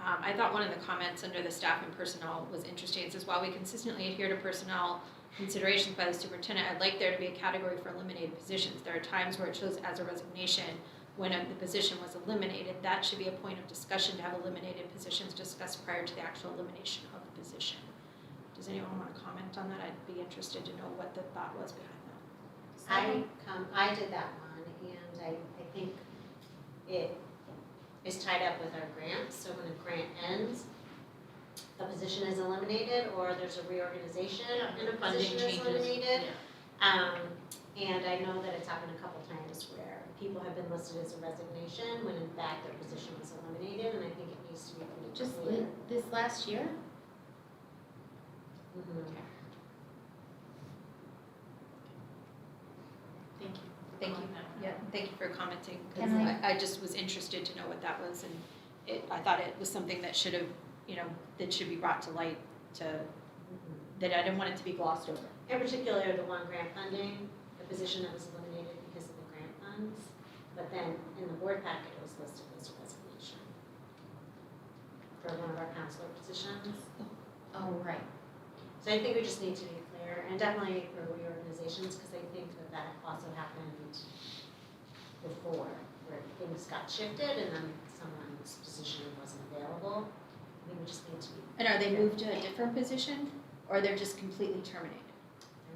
I thought one of the comments under the staff and personnel was interesting. It says, while we consistently adhere to personnel considerations by the superintendent, I'd like there to be a category for eliminated positions. There are times where it shows as a resignation when the position was eliminated. That should be a point of discussion to have eliminated positions discussed prior to the actual elimination of the position. Does anyone want to comment on that? I'd be interested to know what the thought was behind that. I did that one, and I think it is tied up with our grants. So when a grant ends, a position is eliminated, or there's a reorganization and a position is eliminated. And I know that it's happened a couple times where people have been listed as a resignation when in fact their position was eliminated, and I think it needs to be pretty Just clear. this last year? Thank you. Thank you. Yeah, thank you for commenting, because Can I- I just was interested to know what that was, and I thought it was something that should have, that should be brought to light that I didn't want it to be glossed over. In particular, the one grant funding, the position that was eliminated because of the grant funds, but then in the board packet, it was listed as a resignation for one of our counselor positions. Oh, right. So I think we just need to be clear, and definitely for reorganizations, because I think that also happened before, where things got shifted and then someone's position wasn't available. I think we just need to be, And are they moved to a different position, or they're just completely terminated?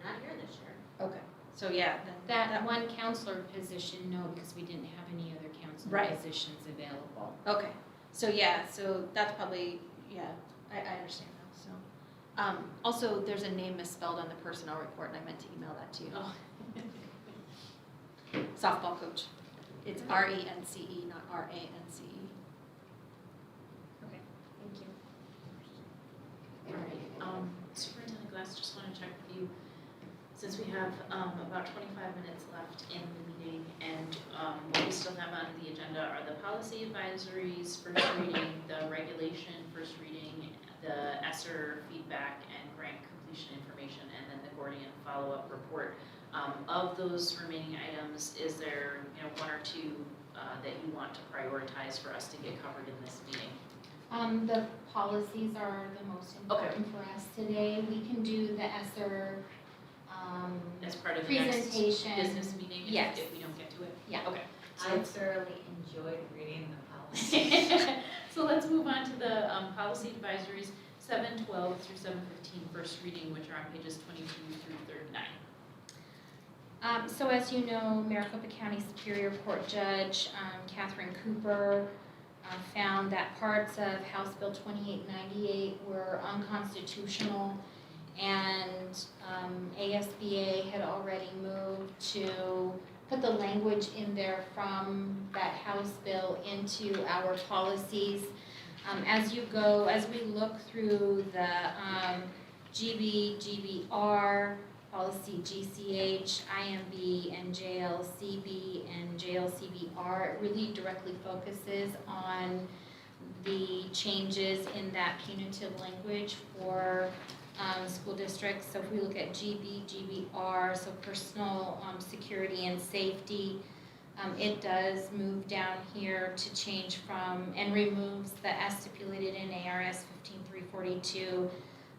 they're not here this year. Okay, so yeah, then That one counselor position, no, because we didn't have any other counselor Right. positions available. okay, so yeah, so that's probably, yeah, I understand now, so. Also, there's a name misspelled on the personnel report, and I meant to email that to you. Oh. Softball coach. It's RENCE, not RANCE. Okay, thank you. All right, Superintendent Glass, just want to check with you, since we have about 25 minutes left in the meeting, and what we still have on the agenda are the policy advisories, first reading, the regulation, first reading, the ESSER feedback and grant completion information, and then the Gordian follow-up report. Of those remaining items, is there one or two that you want to prioritize for us to get covered in this meeting? The policies are the most important for us today. We can do the ESSER, As part of the next presentation. business meeting, Yes. if we don't get to it? Yeah. Okay. I thoroughly enjoyed reading the policy. So let's move on to the policy advisories, 712 through 715, first reading, which are on pages 22 through 39. So as you know, Maricopa County Superior Court Judge Catherine Cooper found that parts of House Bill 2898 were unconstitutional, and ASBA had already moved to put the language in there from that House bill into our policies. As we look through the GB, GBR, policy GCH, IMB, and JLCB and JLCBR, it really directly focuses on the changes in that punitive language for school districts. So if we look at GB, GBR, so personal security and safety, it does move down here to change from and removes the as stipulated in ARS 15342.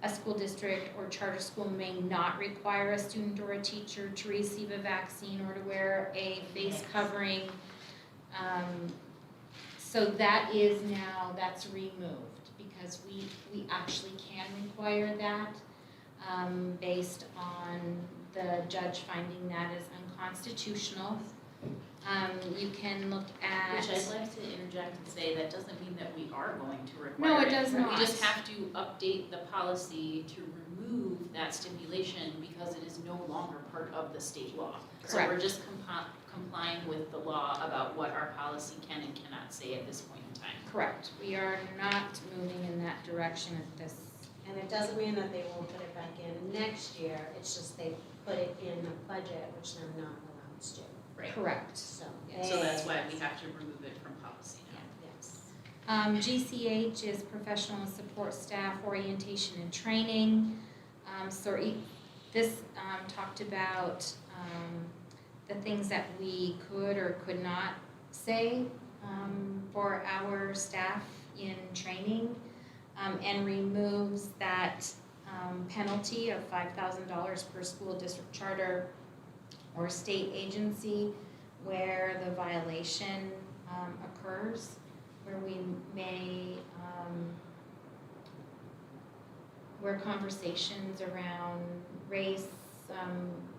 A school district or charter school may not require a student or a teacher to receive a vaccine or to wear a face covering. So that's removed because we actually can require that based on the judge finding that is unconstitutional. You can look at. Which I'd like to interject and say that doesn't mean that we are going to require it. No, it does not. We just have to update the policy to remove that stipulation because it is no longer part of the state law. So Correct. we're just complying with the law about what our policy can and cannot say at this point in time. Correct. We are not moving in that direction at this. And it doesn't mean that they won't put it back in next year, it's just they put it in the budget, which they're not allowed to do. Right. Correct. So. So that's why we have to remove it from policy now. Yes. GCH is professional and support staff orientation and training. This talked about the things that we could or could not say for our staff in training, and removes that penalty of $5,000 per school district charter or state agency where the violation occurs, where we may, where conversations around race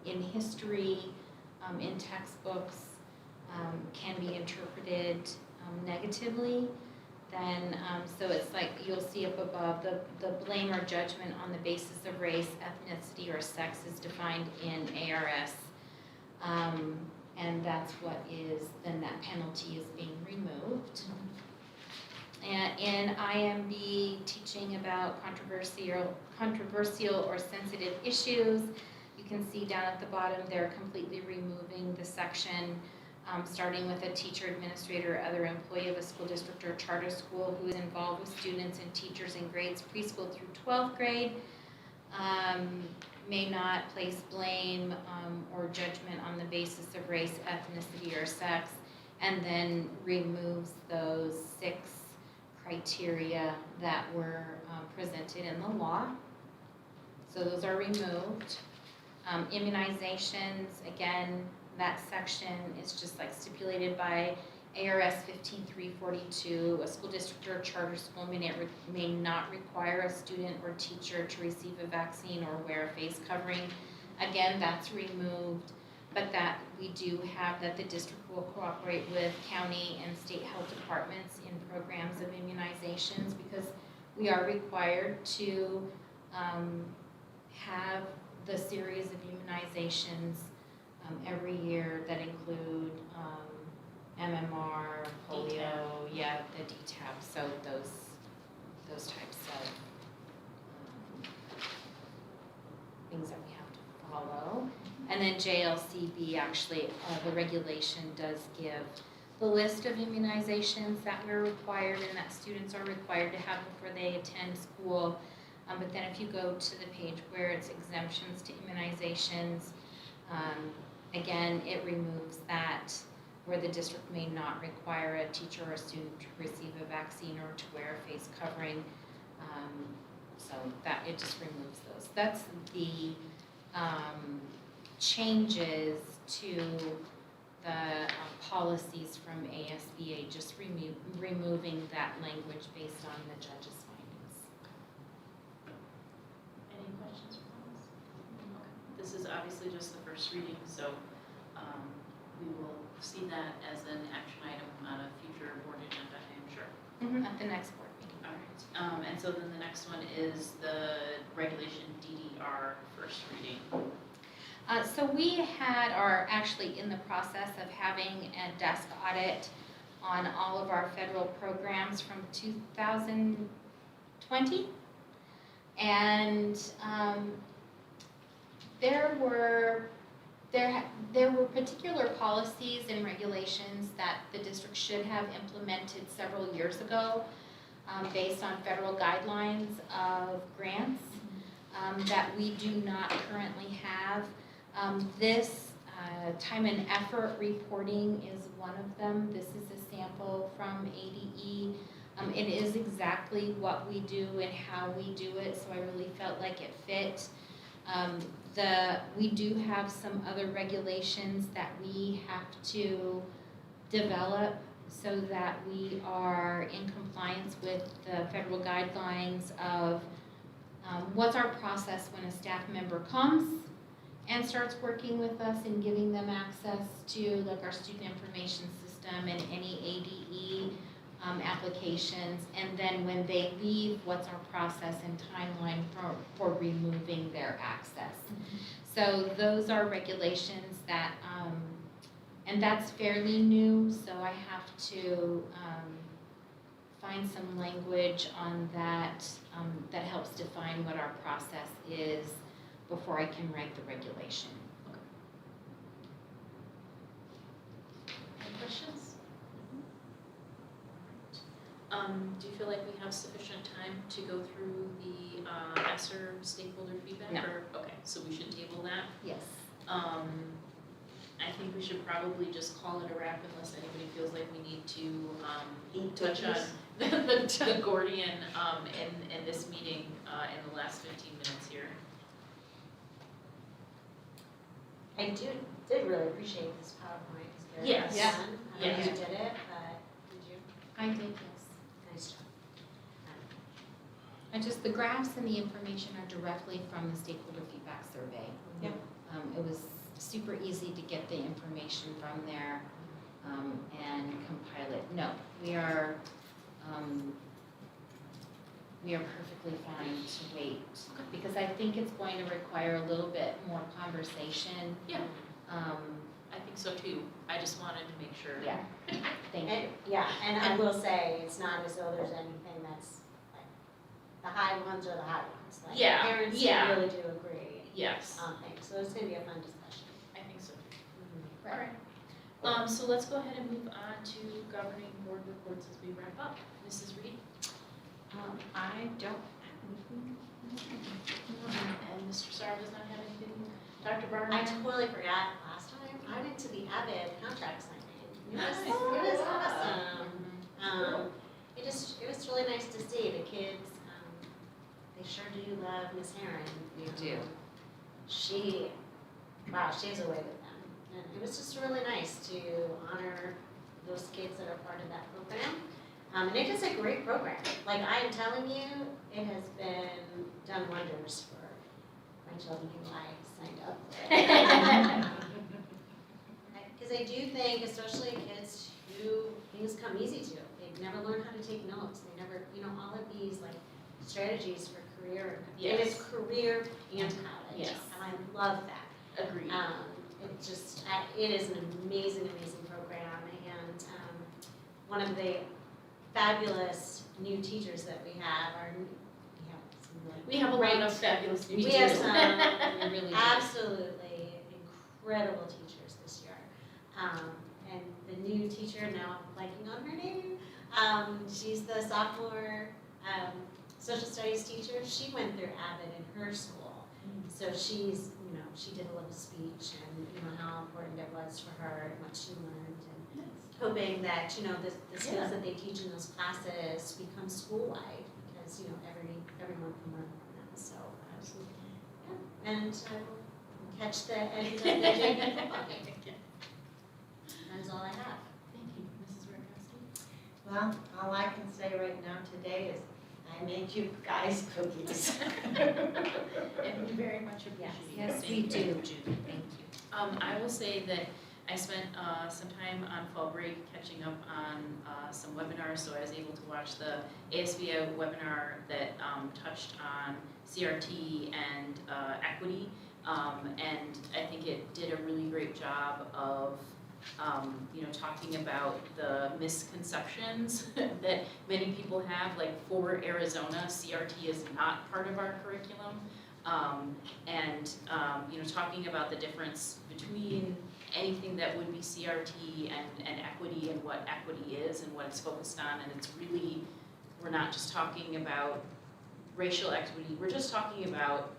in history, in textbooks can be interpreted negatively, then, so it's like, you'll see up above, the blame or judgment on the basis of race, ethnicity, or sex is defined in ARS. And that's what is, then that penalty is being removed. And in IMB, teaching about controversial or sensitive issues. You can see down at the bottom, they're completely removing the section, starting with a teacher, administrator, or other employee of a school district or charter school who is involved with students and teachers in grades preschool through 12th grade, may not place blame or judgment on the basis of race, ethnicity, or sex, and then removes those 6 criteria that were presented in the law. So those are removed. Immunizations, again, that section is just like stipulated by ARS 15342. A school district or charter school may not require a student or teacher to receive a vaccine or wear a face covering. Again, that's removed, but that we do have that the district will cooperate with county and state health departments in programs of immunizations, because we are required to have the series of immunizations every year that include MMR, polio, the DTaP, so those types of things that we have to follow. And then JLCB, actually, the regulation does give the list of immunizations that we're required and that students are required to have before they attend school. But then if you go to the page where it's exemptions to immunizations, again, it removes that where the district may not require a teacher or a student to receive a vaccine or to wear a face covering. So that it just removes those. That's the changes to the policies from ASBA, just removing that language based on the judge's findings. Any questions or comments? Okay. This is obviously just the first reading, so we will see that as an action item on a future board agenda, I am sure. At the next board meeting. All right, and so then the next one is the regulation DDR first reading. So we are actually in the process of having a desk audit on all of our federal programs from 2020. And there were particular policies and regulations that the district should have implemented several years ago based on federal guidelines of grants that we do not currently have. This time and effort reporting is one of them. This is a sample from ADE. It is exactly what we do and how we do it, so I really felt like it fit. We do have some other regulations that we have to develop so that we are in compliance with the federal guidelines of what's our process when a staff member comes and starts working with us and giving them access to like our student information system and any ADE applications, and then when they leave, what's our process and timeline for removing their access. So those are regulations that, and that's fairly new, so I have to find some language on that that helps define what our process is before I can write the regulation. Any questions? Do you feel like we have sufficient time to go through the ESSER stakeholder feedback? No. Okay, so we should table that. Yes. I think we should probably just call it a wrap unless anybody feels like we need to touch on the Gordian in this meeting in the last 15 minutes here. I did really appreciate this PowerPoint, it's very Yes. well done. I don't know Yes. who did it, but did you? I did, yes. Nice job. And just the graphs and the information are directly from the stakeholder feedback survey. Yep. It was super easy to get the information from there and compile it. No, we are perfectly fine to wait because I think it's going to require a little bit more conversation. Yeah. I think so too. I just wanted to make sure. Yeah. Thank you. And, yeah, and I will say, it's not as though there's anything that's, like, the high ones are the high ones. Like, Yeah, parents yeah. really do agree Yes, on things, so it's gonna be a fun discussion. I think so too. Mhm. All right. So let's go ahead and move on to governing board reports as we wrap up. Mrs. Reed? I don't have anything. And Mr. Sarr does not have anything. Dr. Barnard? I totally forgot last time, I went to the Avid contract signing. It was, Nice. it was awesome. It was really nice to see the kids, they sure do love Miss Heron. You do. She has a way with them. And it was just really nice to honor those kids that are part of that program. And it is a great program. Like, I am telling you, it has been done wonders for my children who I signed up for. Because I do think, especially kids who things come easy to, they've never learned how to take notes. They never, all of these like strategies for career. Yes. And it's career and college. Yes. And I love that. Agreed. It is an amazing, amazing program, and one of the fabulous new teachers that we have are, We have a lot of fabulous new we teachers. have some We really do. absolutely incredible teachers this year. And the new teacher, now I'm blanking on her name, she's the sophomore social studies teacher. She went through Avid in her school. So she's, she did a little speech and, how important it was for her and what she learned, and hoping that, the skills that they teach in those classes become school-wide, because, everyone can learn from them, so. Yeah, and I will catch the end of the JV football game. That's all I have. Thank you, Mrs. Rakowski. Well, all I can say right now today is I made you guys cookies. And we very much appreciate it. Yes, Thank we you. do, Judy, thank you. I will say that I spent some time on fall break catching up on some webinars, so I was able to watch the ASBA webinar that touched on CRT and equity, and I think it did a really great job of talking about the misconceptions that many people have. Like, for Arizona, CRT is not part of our curriculum. Talking about the difference between anything that would be CRT and equity, and what equity is and what it's focused on. And it's really, we're not just talking about racial equity, we're just talking about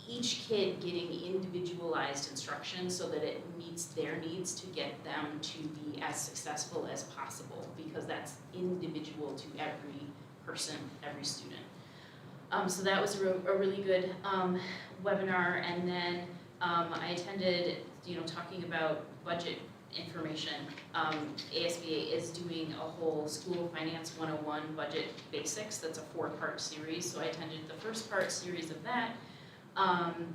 each kid getting individualized instruction so that it meets their needs to get them to be as successful as possible, because that's individual to every person, every student. So that was a really good webinar, and then I attended, talking about budget information. ASBA is doing a whole School Finance 101 budget basics. That's a 4-part series, so I attended the first part series of that.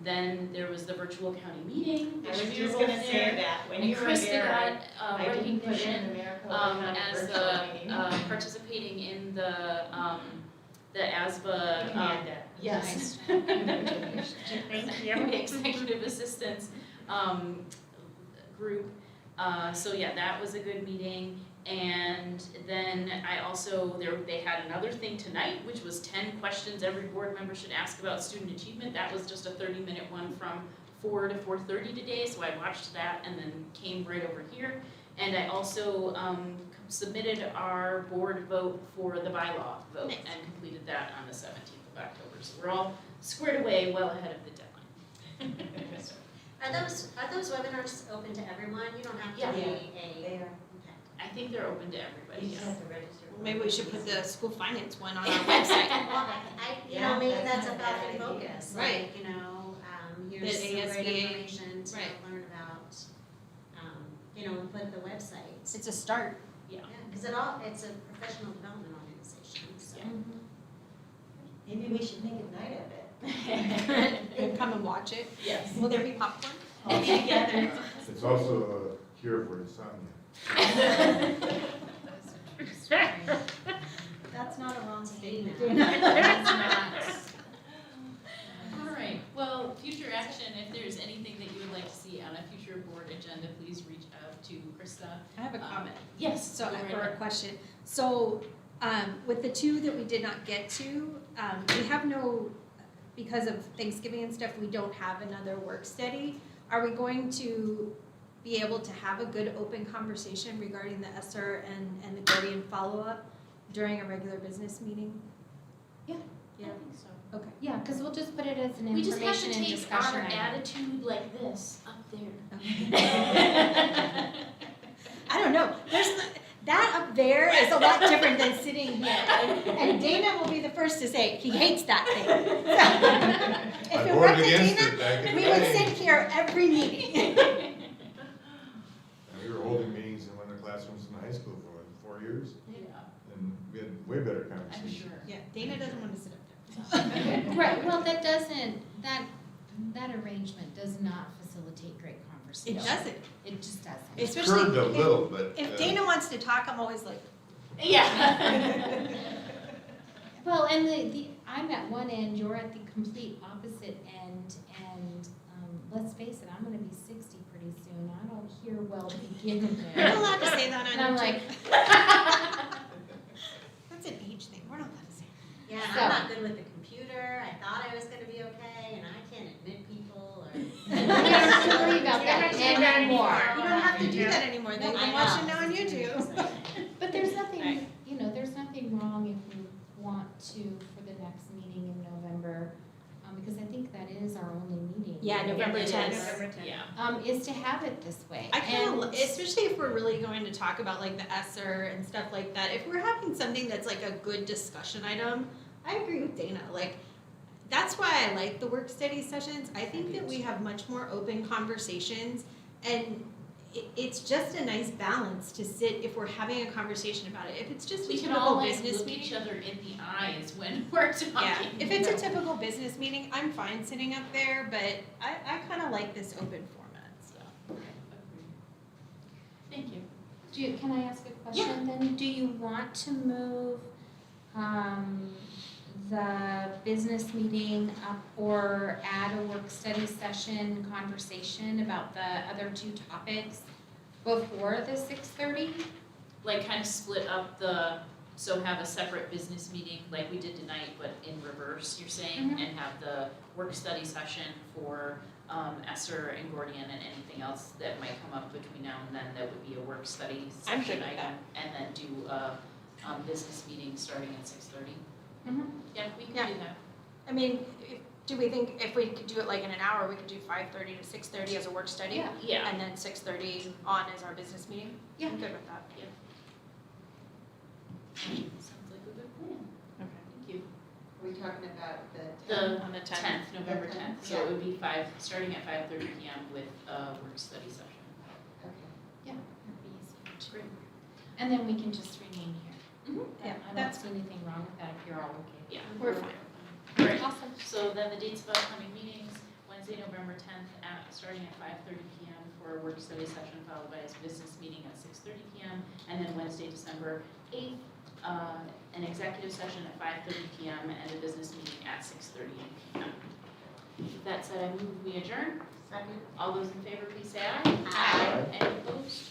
Then there was the virtual county meeting, I which was we just were gonna both say there. that, when And you were Krista there, got I didn't put in recognition the Maricopa as County the virtual meeting. participating in the ASBA Amanda. yes. Thank you. Executive assistants group. So yeah, that was a good meeting. And then they had another thing tonight, which was 10 questions every board member should ask about student achievement. That was just a 30-minute one from 4 to 4:30 today, so I watched that and then came right over here. And I also submitted our board vote for the bylaw vote and completed that on the 17th of October. So we're all squared away well ahead of the deadline. Are those webinars open to everyone? You don't have to Yeah. be They are, okay. I think they're open to everybody, you just yes. have to register. Maybe we should put the school finance one on our website. Well, Yeah, maybe that's that's a not a bad thought and idea. focus, Right. like, here's The some great ASBA, information to right. learn about, and put the websites. It's a start. Yeah, because it's a professional development organization, so. Yeah. Maybe we should make a night of it. And come and watch it. Yes. Will there be popcorn? All together. It's also a cure for insomnia. That's not a wrong statement. All right, well, future action, if there's anything that you would like to see see on a future board agenda, please reach out to Krista. I have a comment. Yes, So go right for a ahead. question, so with the two that we did not get to, we have no, because of Thanksgiving and stuff, we don't have another work study. Are we going to be able to have a good open conversation regarding the ESSER and the Guardian follow-up during a regular business meeting? Yeah. I think so. Okay. Yeah, because we'll just put it as an We just have to information and take discussion our item. attitude like this up there. I don't know, that up there is a lot different than sitting here. And Dana will be the first to say, he hates that thing. I If it voted weren't for against Dana, it back in we the would day. sit here every meeting. And we were holding meetings in one of the classrooms in high school for 4 years, Yeah, and we had way better I'm conversations. sure. Yeah, Dana doesn't want to sit up there. Right, well, that doesn't, that arrangement does not facilitate great It conversation. doesn't, It just doesn't. It's especially curved a if- little, but. If Dana wants to talk, I'm always like, Yeah. Well, and I'm at one end, you're at the complete opposite end, and, let's face it, I'm gonna be 60 pretty soon, I don't hear well to begin with. you're not allowed to say that on And I'm YouTube. like, That's an age thing, we're not allowed to say Yeah, So- I'm not good with the computer, I thought I was gonna be okay, and I can't admit people, or. we don't have to worry about that anymore. that. You don't have to do that anymore, they I can know. watch it now on YouTube. But there's nothing, Right. there's nothing wrong if you want to for the next meeting in November, because I think that is our only meeting. Yeah, November It is. 10th. Yeah. Is to have it this way. I kind And- of, especially if we're really going to talk about like the ESSER and stuff like that, if we're having something that's like a good discussion item, I agree with Dana, like, that's why I like the work study sessions, I think that we have much more open conversations, and it's just a nice balance to sit if we're having a conversation about it, if it's just a We can typical all like business look meeting. each other in the eyes when we're talking. Yeah, if it's a typical business meeting, I'm fine sitting up there, but I kinda like this open format, so. Thank you. Can I ask a question then? Do you want to move, the business meeting up or add a work study session conversation about the other two topics before the 6:30? Like kind of split up so have a separate business meeting like we did tonight, but in reverse, you're saying, Mhm. and have the work study session for ESSER and Gordian and anything else that might come up between now and then that would be a work study I'm good session with item, and then do a business meeting starting at 6:30. Mhm. Yeah, we can Yeah. do that. I mean, do we think if we could do it like in an hour, we could do 5:30 to 6:30 as a work study? Yeah. Yeah. And then 6:30 on as our business meeting? Yeah. I'm good with that. Sounds like a good plan. Okay. Thank you. Are we talking about the? The On the 10th, November The 10th, 10th, so it would be starting at 5:30 PM with a work study session. Okay. That'd be easier. Great. And then we can just remain here. Yeah, I don't that's see anything wrong with that if you're all okay. Yeah. We're fine. All right, Awesome. so then the dates of upcoming meetings, Wednesday, November 10th, starting at 5:30 PM for a work study session, followed by a business meeting at 6:30 PM, and then Wednesday, December 8th, an executive session at 5:30 PM and a business meeting at 6:30 PM. With that said, I move we adjourn. Second. All those in favor, please say aye. Aye. Any opposed?